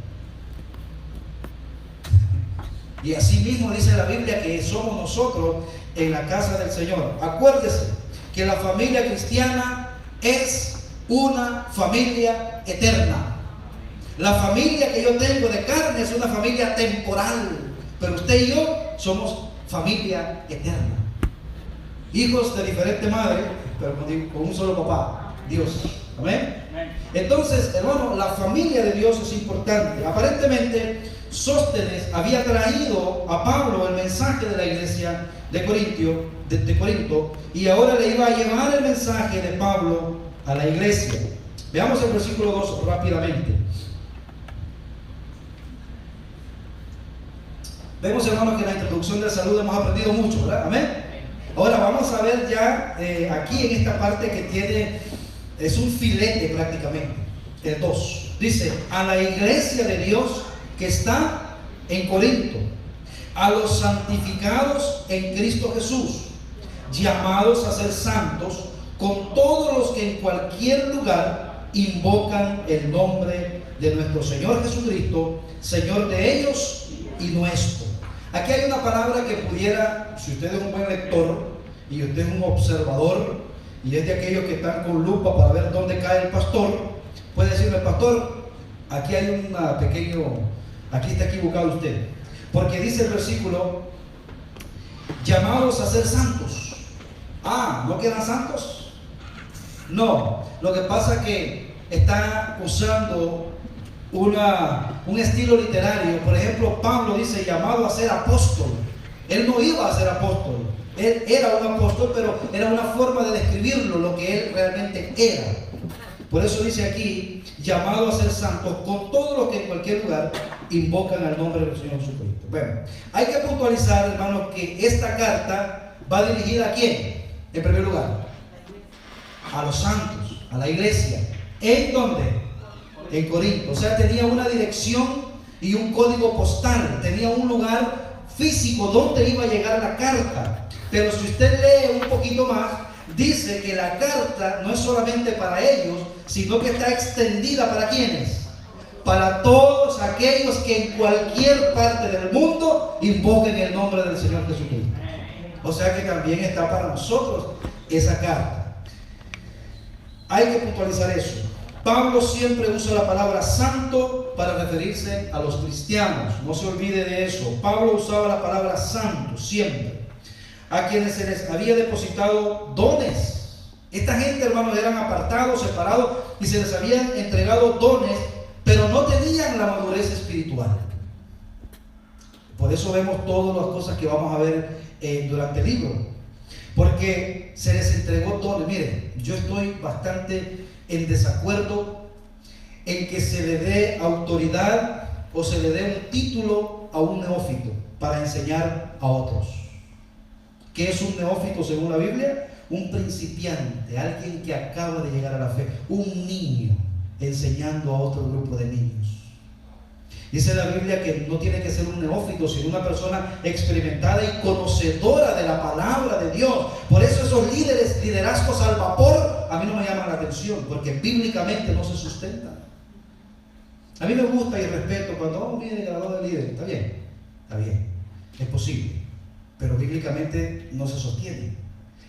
Y así mismo dice la Biblia que somos nosotros en la casa del Señor. Acuérdese que la familia cristiana es una familia eterna. La familia que yo tengo de carne es una familia temporal, pero usted y yo somos familia eterna. Hijos de diferente madre, pero con un solo papá, Dios. Amén. Entonces, hermano, la familia de Dios es importante. Aparentemente, Sóstenes había traído a Pablo el mensaje de la iglesia de Corinto, y ahora le iba a llevar el mensaje de Pablo a la iglesia. Veamos el versículo 2 rápidamente. Vemos, hermanos, que en la introducción de la salud hemos aprendido mucho, ¿verdad? Amén. Ahora vamos a ver ya aquí en esta parte que es un filete prácticamente, el 2. Dice, a la iglesia de Dios que está en Corinto, a los santificados en Cristo Jesús, llamados a ser santos, con todos los que en cualquier lugar invocan el nombre de nuestro Señor Jesucristo, Señor de ellos y nuestro. Aquí hay una palabra que pudiera, si usted es un buen lector y usted es un observador y es de aquellos que están con lupa para ver dónde cae el pastor, puede decirle, pastor, aquí hay aquí está equivocado usted, porque dice el versículo, llamados a ser santos. ¿No quedan santos? No, lo que pasa es que está usando un estilo literario. Por ejemplo, Pablo dice llamado a ser apóstol. Él no iba a ser apóstol, él era un apóstol, pero era una forma de describirlo, lo que él realmente era. Por eso dice aquí, llamado a ser santos, con todos los que en cualquier lugar invocan al nombre del Señor Jesucristo. Bueno, hay que puntualizar, hermanos, que esta carta va dirigida ¿a quién? En primer lugar, a los santos, a la iglesia. ¿En dónde? En Corinto. O sea, tenía una dirección y un código postal, tenía un lugar físico donde iba a llegar la carta. Pero si usted lee un poquito más, dice que la carta no es solamente para ellos, sino que está extendida ¿para quiénes? Para todos aquellos que en cualquier parte del mundo invoquen el nombre del Señor Jesucristo. O sea que también está para nosotros esa carta. Hay que puntualizar eso. Pablo siempre usa la palabra santo para referirse a los cristianos. No se olvide de eso. Pablo usaba la palabra santo siempre. A quienes se les había depositado dones. Esta gente, hermanos, eran apartados, separados, y se les habían entregado dones, pero no tenían la madurez espiritual. Por eso vemos todas las cosas que vamos a ver durante el libro, porque se les entregó dones. Miren, yo estoy bastante en desacuerdo en que se le dé autoridad o se le dé un título a un neófito para enseñar a otros. ¿Qué es un neófito según la Biblia? Un principiante, alguien que acaba de llegar a la fe, un niño enseñando a otro grupo de niños. Dice la Biblia que no tiene que ser un neófito, sino una persona experimentada y conocedora de la palabra de Dios. Por eso esos liderazgos al vapor, a mí no me llaman la atención, porque bíblicamente no se sustentan. A mí me gusta y respeto cuando mire graduado de líder, está bien, es posible, pero bíblicamente no se sostiene.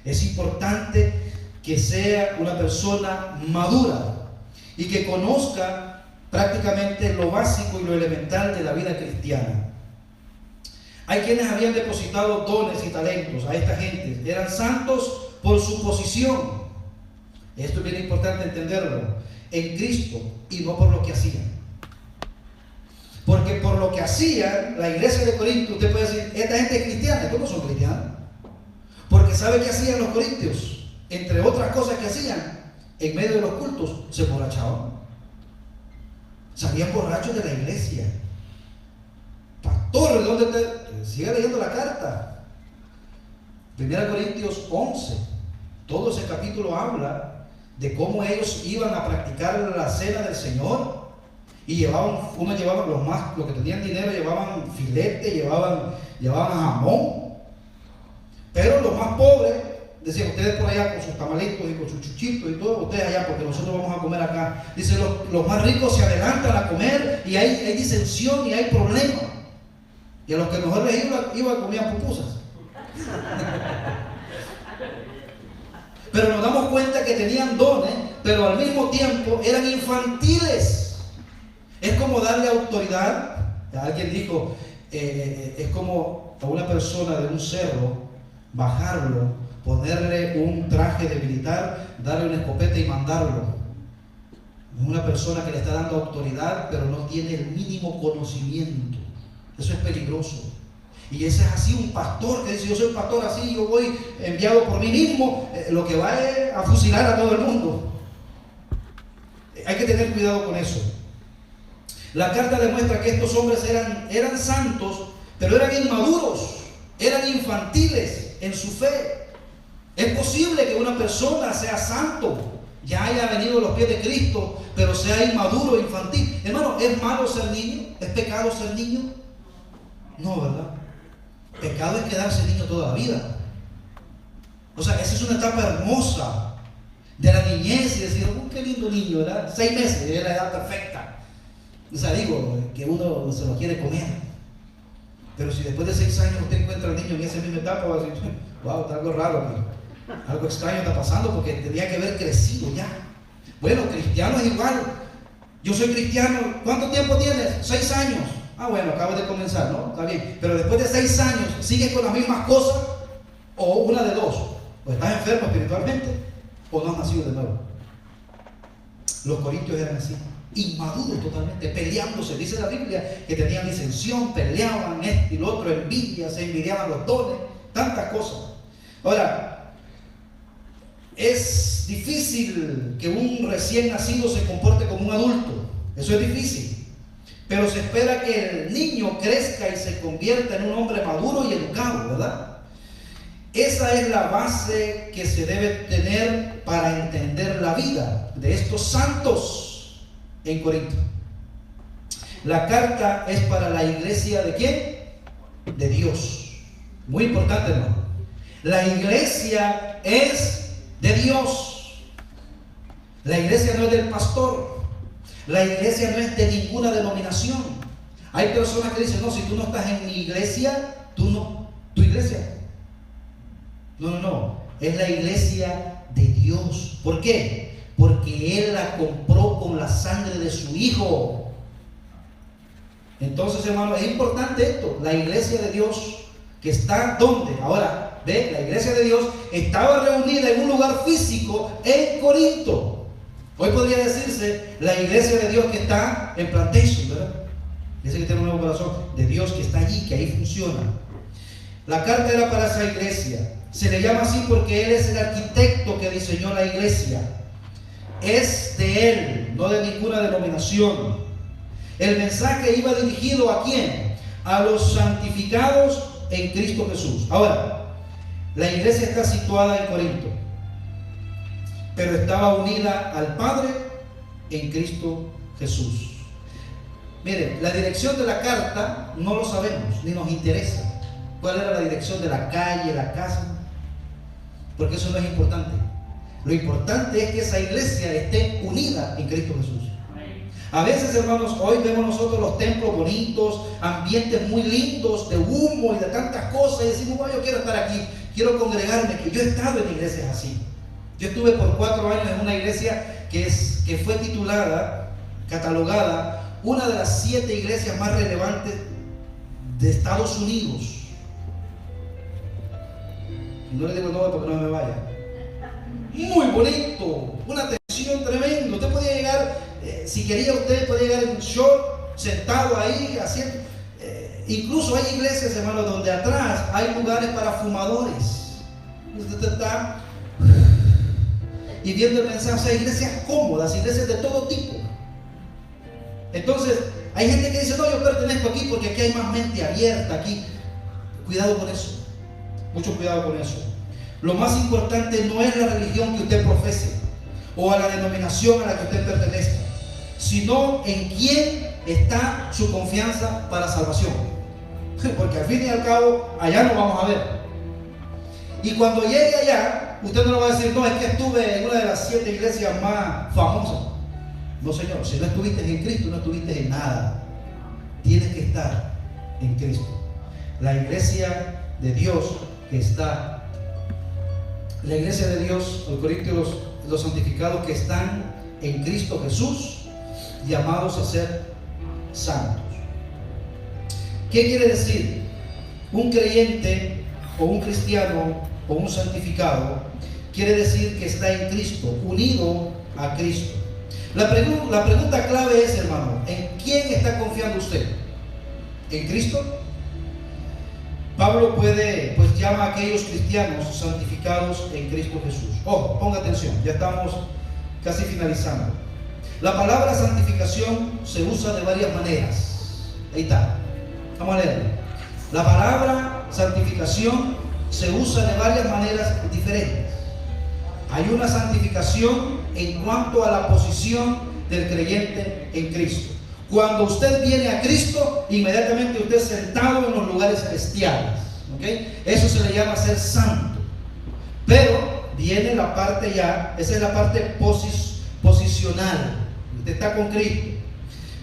Es importante que sea una persona madura y que conozca prácticamente lo básico y lo elemental de la vida cristiana. Hay quienes habían depositado dones y talentos a esta gente. Eran santos por su posición. Esto es bien importante entenderlo. En Cristo, y no por lo que hacían. Porque por lo que hacían, la iglesia de Corinto, usted puede decir, esta gente es cristiana. Estos no son cristianos. Porque ¿sabe qué hacían los corintios? Entre otras cosas que hacían, en medio de los cultos, se emborrachaban. Salían borrachos de la iglesia. Pastor, ¿de dónde te sigue leyendo la carta? 1 Corintios 11. Todo ese capítulo habla de cómo ellos iban a practicar la cena del Señor Y uno llevaba los que tenían dinero llevaban filete, llevaban jamón. Pero los más pobres decían, ustedes por allá con sus tamalitos y con sus chuchitos y todo, ustedes allá porque nosotros vamos a comer acá. Dice, los más ricos se adelantan a comer y hay disensión y hay problemas. Y a los que mejor les iba comían pupusas. Pero nos damos cuenta que tenían dones, pero al mismo tiempo eran infantiles. Es como darle autoridad. Alguien dijo, es como a una persona de un cerro, bajarlo, ponerle un traje de militar, darle una escopeta y mandarlo. Es una persona que le está dando autoridad, pero no tiene el mínimo conocimiento. Eso es peligroso. Y ese es así un pastor que dice, yo soy pastor así, yo voy enviado por mí mismo, lo que va es a fusilar a todo el mundo. Hay que tener cuidado con eso. La carta demuestra que estos hombres eran santos, pero eran inmaduros, eran infantiles en su fe. Es posible que una persona sea santo, ya haya venido a los pies de Cristo, pero sea inmaduro e infantil. Hermano, ¿es malo ser niño? ¿Es pecado ser niño? No, ¿verdad? Pecado es quedarse niño toda la vida. O sea, esa es una etapa hermosa de la niñez y decir, qué lindo niño, ¿verdad? 6 meses, es la edad perfecta. O sea, digo, que uno se lo quiere comer. Pero si después de 6 años usted encuentra al niño en esa misma etapa, va a decir, wow, está algo raro aquí. Algo extraño está pasando porque tendría que haber crecido ya. Bueno, cristiano es igual. Yo soy cristiano, ¿cuánto tiempo tienes? 6 años. Ah, bueno, acabas de comenzar, ¿no? Está bien. Pero después de 6 años, ¿sigues con las mismas cosas? O una de dos. O estás enfermo espiritualmente, o no has nacido de nuevo. Los corintios eran así, inmaduros totalmente, peleándose. Dice la Biblia que tenían disensión, peleaban esto y lo otro, envidia, se envidiaban los dones, tantas cosas. Ahora, es difícil que un recién nacido se comporte como un adulto. Eso es difícil. Pero se espera que el niño crezca y se convierta en un hombre maduro y educado, ¿verdad? Esa es la base que se debe tener para entender la vida de estos santos en Corinto. La carta es para la iglesia ¿de quién? De Dios. Muy importante, hermano. La iglesia es de Dios. La iglesia no es del pastor. La iglesia no es de ninguna denominación. Hay personas que dicen, no, si tú no estás en mi iglesia, tu iglesia. No. Es la iglesia de Dios. ¿Por qué? Porque Él la compró con la sangre de su Hijo. Entonces, hermano, es importante esto. La iglesia de Dios, que está ¿dónde? Ahora, ve, la iglesia de Dios estaba reunida en un lugar físico en Corinto. Hoy podría decirse la iglesia de Dios que está en Plantation, ¿verdad? Ese que tiene un nuevo corazón de Dios que está allí, que ahí funciona. La carta era para esa iglesia. Se le llama así porque Él es el arquitecto que diseñó la iglesia. Es de Él, no de ninguna denominación. El mensaje iba dirigido ¿a quién? A los santificados en Cristo Jesús. Ahora, la iglesia está situada en Corinto, pero estaba unida al Padre en Cristo Jesús. Miren, la dirección de la carta no lo sabemos, ni nos interesa. ¿Cuál era la dirección de la calle, la casa? Porque eso no es importante. Lo importante es que esa iglesia esté unida en Cristo Jesús. A veces, hermanos, hoy vemos nosotros los templos bonitos, ambientes muy lindos, de humo y de tantas cosas, y decimos, bueno, yo quiero estar aquí, quiero congregarme. Que yo he estado en iglesias así. Yo estuve por 4 años en una iglesia que fue titulada, catalogada, una de las 7 iglesias más relevantes de Estados Unidos. Y no le digo no porque no me vaya. Muy bonito, una atención tremenda. Usted podía llegar, si quería usted podía llegar en short, sentado ahí, haciendo. Incluso hay iglesias, hermanos, donde atrás hay lugares para fumadores. Usted está y viendo el mensaje. O sea, iglesias cómodas, iglesias de todo tipo. Entonces, hay gente que dice, no, yo pertenezco aquí porque aquí hay más mente abierta, aquí. Cuidado con eso. Mucho cuidado con eso. Lo más importante no es la religión que usted profese o a la denominación a la que usted pertenezca. sino en quién está su confianza para salvación. Porque al fin y al cabo, allá nos vamos a ver. Y cuando llegue allá, usted no le va a decir, no, es que estuve en una de las 7 iglesias más famosas. No, Señor, si no estuviste en Cristo, no estuviste en nada. Tienes que estar en Cristo. La iglesia de Dios que está, la iglesia de Dios, los corintios, los santificados que están en Cristo Jesús, llamados a ser santos. ¿Qué quiere decir? Un creyente o un cristiano o un santificado quiere decir que está en Cristo, unido a Cristo. La pregunta clave es, hermano, ¿en quién está confiando usted? ¿En Cristo? Pablo llama a aquellos cristianos santificados en Cristo Jesús. Ojo, ponga atención, ya estamos casi finalizando. La palabra santificación se usa de varias maneras. Ahí está, vamos a leerlo. La palabra santificación se usa de varias maneras diferentes. Hay una santificación en cuanto a la posición del creyente en Cristo. Cuando usted viene a Cristo, inmediatamente usted es sentado en los lugares celestiales. ¿Okay? Eso se le llama ser santo. Pero viene la parte ya, esa es la parte posicional. Usted está con Cristo.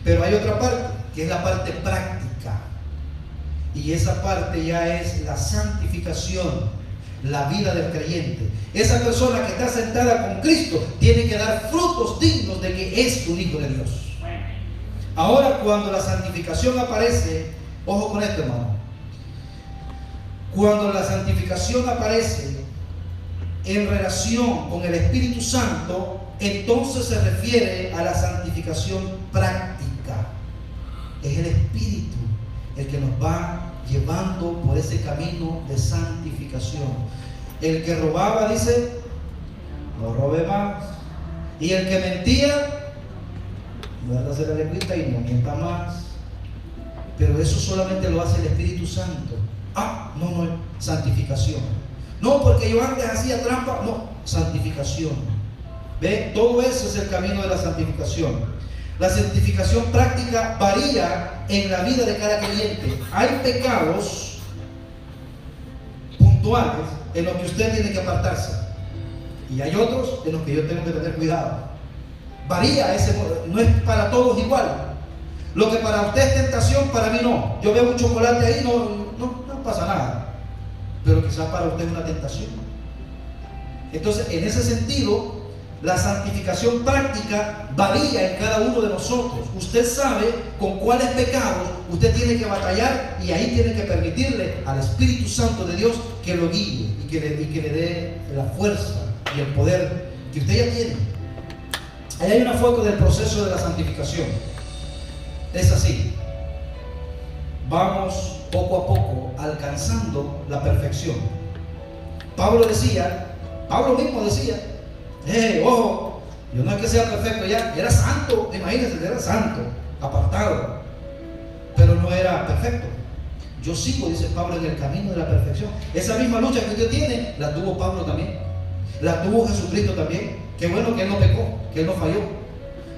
Pero hay otra parte, que es la parte práctica. Y esa parte ya es la santificación, la vida del creyente. Esa persona que está sentada con Cristo tiene que dar frutos dignos de que es un hijo de Dios. Ahora, cuando la santificación aparece, ojo con esto, hermano. Cuando la santificación aparece en relación con el Espíritu Santo, entonces se refiere a la santificación práctica. Es el Espíritu el que nos va llevando por ese camino de santificación. El que robaba, dice, no robe más. Y el que mentía, guárdase la lengüita y no mienta más. Pero eso solamente lo hace el Espíritu Santo. No, santificación. No, porque yo antes hacía trampa. No, santificación. ¿Ve? Todo eso es el camino de la santificación. La santificación práctica varía en la vida de cada creyente. Hay pecados puntuales en los que usted tiene que apartarse. Y hay otros en los que yo tengo que tener cuidado. Varía, no es para todos igual. Lo que para usted es tentación, para mí no. Yo veo un chocolate ahí, no pasa nada. Pero quizás para usted es una tentación. Entonces, en ese sentido, la santificación práctica varía en cada uno de nosotros. Usted sabe con cuáles pecados usted tiene que batallar, y ahí tiene que permitirle al Espíritu Santo de Dios que lo guíe y que le dé la fuerza y el poder que usted ya tiene. Ahí hay una foto del proceso de la santificación. Es así. Vamos poco a poco alcanzando la perfección. Pablo mismo decía, ojo, yo no es que sea perfecto ya, era santo, imagínense, era santo, apartado, pero no era perfecto. Yo sigo, dice Pablo, en el camino de la perfección. Esa misma lucha que usted tiene, la tuvo Pablo también, la tuvo Jesucristo también. Qué bueno que él no pecó, que él no falló.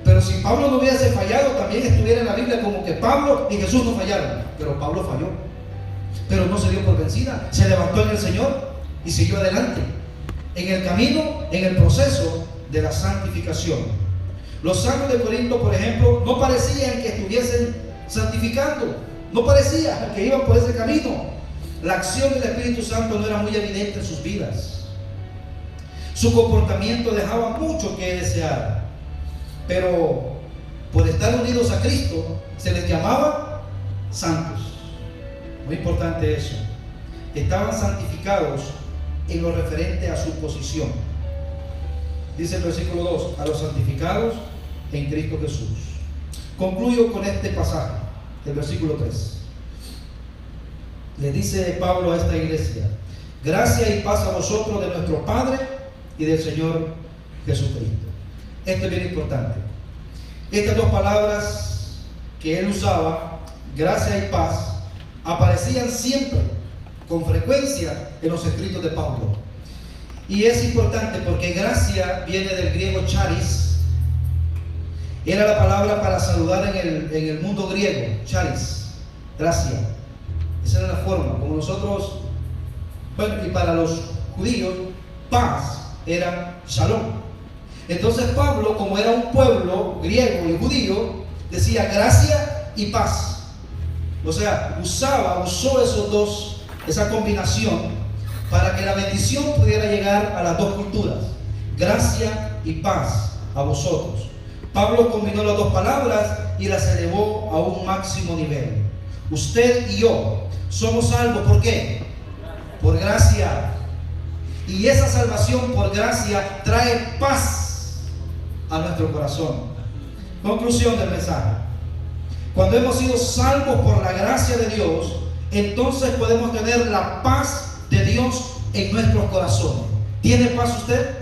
Pero si Pablo no hubiese fallado, también estuviera en la Biblia como que Pablo y Jesús no fallaron. Pero Pablo falló, pero no se dio por vencida, se levantó en el Señor y siguió adelante en el camino, en el proceso de la santificación. Los santos de Corinto, por ejemplo, no parecían que estuviesen santificando, no parecía que iban por ese camino. La acción del Espíritu Santo no era muy evidente en sus vidas. Su comportamiento dejaba mucho que desear, pero por estar unidos a Cristo se les llamaba santos. Muy importante eso. Estaban santificados en lo referente a su posición. Dice el versículo 2, a los santificados en Cristo Jesús. Concluyo con este pasaje, el versículo 3. Le dice Pablo a esta iglesia: gracia y paz a vosotros de nuestro Padre y del Señor Jesucristo. Esto es bien importante. Estas dos palabras que él usaba, gracia y paz, aparecían siempre, con frecuencia, en los escritos de Pablo. Y es importante porque gracia viene del griego charis, Era la palabra para saludar en el mundo griego, charis, gracia. Esa era la forma, como nosotros, bueno, y para los judíos, paz era shalom. Entonces Pablo, como era un pueblo griego y judío, decía gracia y paz. O sea, usó esos dos, esa combinación, para que la bendición pudiera llegar a las dos culturas, gracia y paz a vosotros. Pablo combinó las dos palabras y las elevó a un máximo nivel. Usted y yo somos salvos, ¿por qué? Por gracia. Y esa salvación por gracia trae paz a nuestro corazón. Conclusión del mensaje: cuando hemos sido salvos por la gracia de Dios, entonces podemos tener la paz de Dios en nuestros corazones. ¿Tiene paz usted?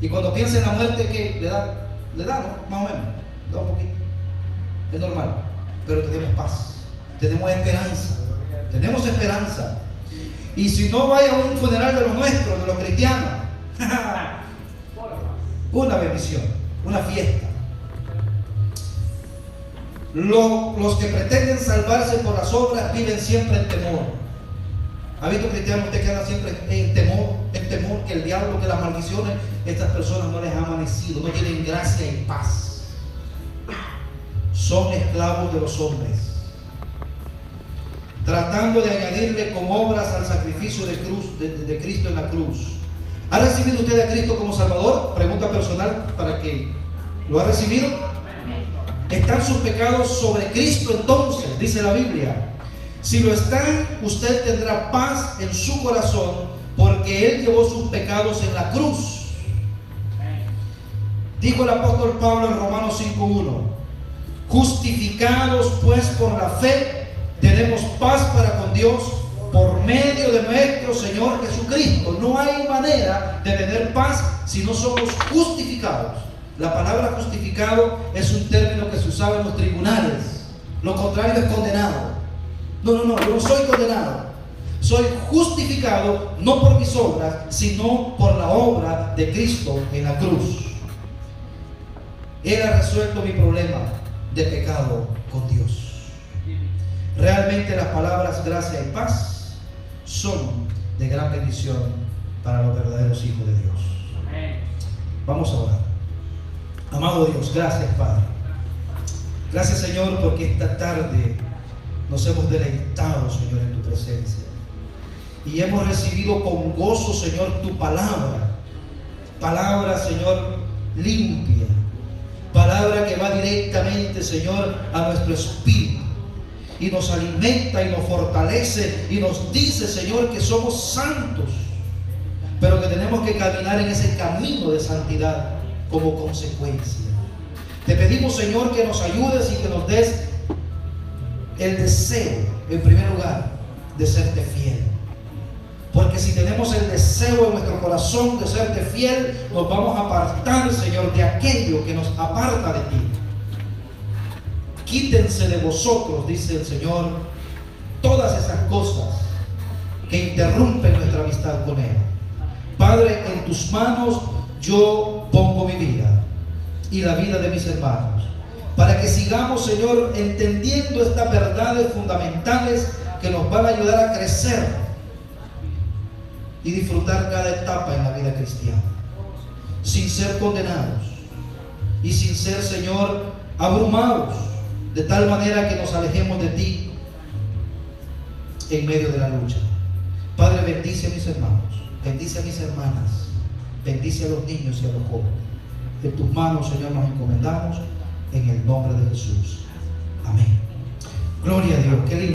Y cuando piensa en la muerte, ¿qué le da? Le da, ¿no? Más o menos, le da un poquito. Es normal, pero tenemos paz, tenemos esperanza, tenemos esperanza. Y si no vaya a un funeral de los nuestros, de los cristianos, una bendición, una fiesta. Los que pretenden salvarse por las obras viven siempre en temor. ¿Ha visto cristianos usted que andan siempre en temor que el diablo, que las maldiciones, estas personas no les han amanecido, no tienen gracia y paz? Son esclavos de los hombres, tratando de añadirle con obras al sacrificio de Cristo en la cruz. ¿Ha recibido usted a Cristo como Salvador? Pregunta personal para que lo ha recibido. ¿Están sus pecados sobre Cristo entonces? Dice la Biblia. Si lo están, usted tendrá paz en su corazón, porque Él llevó sus pecados en la cruz. Dijo el apóstol Pablo en Romanos 5:1: justificados pues por la fe, tenemos paz para con Dios por medio de nuestro Señor Jesucristo. No hay manera de tener paz si no somos justificados. La palabra justificado es un término que se usaba en los tribunales. Lo contrario es condenado. No, yo no soy condenado. Soy justificado no por mis obras, sino por la obra de Cristo en la cruz. Él ha resuelto mi problema de pecado con Dios. Realmente las palabras gracia y paz son de gran bendición para los verdaderos hijos de Dios. Vamos a orar. Amado Dios, gracias Padre. Gracias Señor, porque esta tarde nos hemos deleitado, Señor, en tu presencia. Y hemos recibido con gozo, Señor, tu palabra. Palabra, Señor, limpia. Palabra que va directamente, Señor, a nuestro espíritu. Y nos alimenta y nos fortalece y nos dice, Señor, que somos santos. Pero que tenemos que caminar en ese camino de santidad como consecuencia. Te pedimos, Señor, que nos ayudes y que nos des el deseo, en primer lugar, de serte fiel. Porque si tenemos el deseo en nuestro corazón de serte fiel, nos vamos a apartar, Señor, de aquello que nos aparta de ti. Quítense de vosotros, dice el Señor, todas esas cosas que interrumpen nuestra amistad con Él. Padre, en tus manos yo pongo mi vida y la vida de mis hermanos, para que sigamos, Señor, entendiendo estas verdades fundamentales que nos van a ayudar a crecer y disfrutar cada etapa en la vida cristiana, sin ser condenados y sin ser, Señor, abrumados, de tal manera que nos alejemos de ti en medio de la lucha. Padre, bendice a mis hermanos, bendice a mis hermanas, bendice a los niños y a los jóvenes. En tus manos, Señor, nos encomendamos en el nombre de Jesús. Amén. Gloria a Dios. Qué lindo.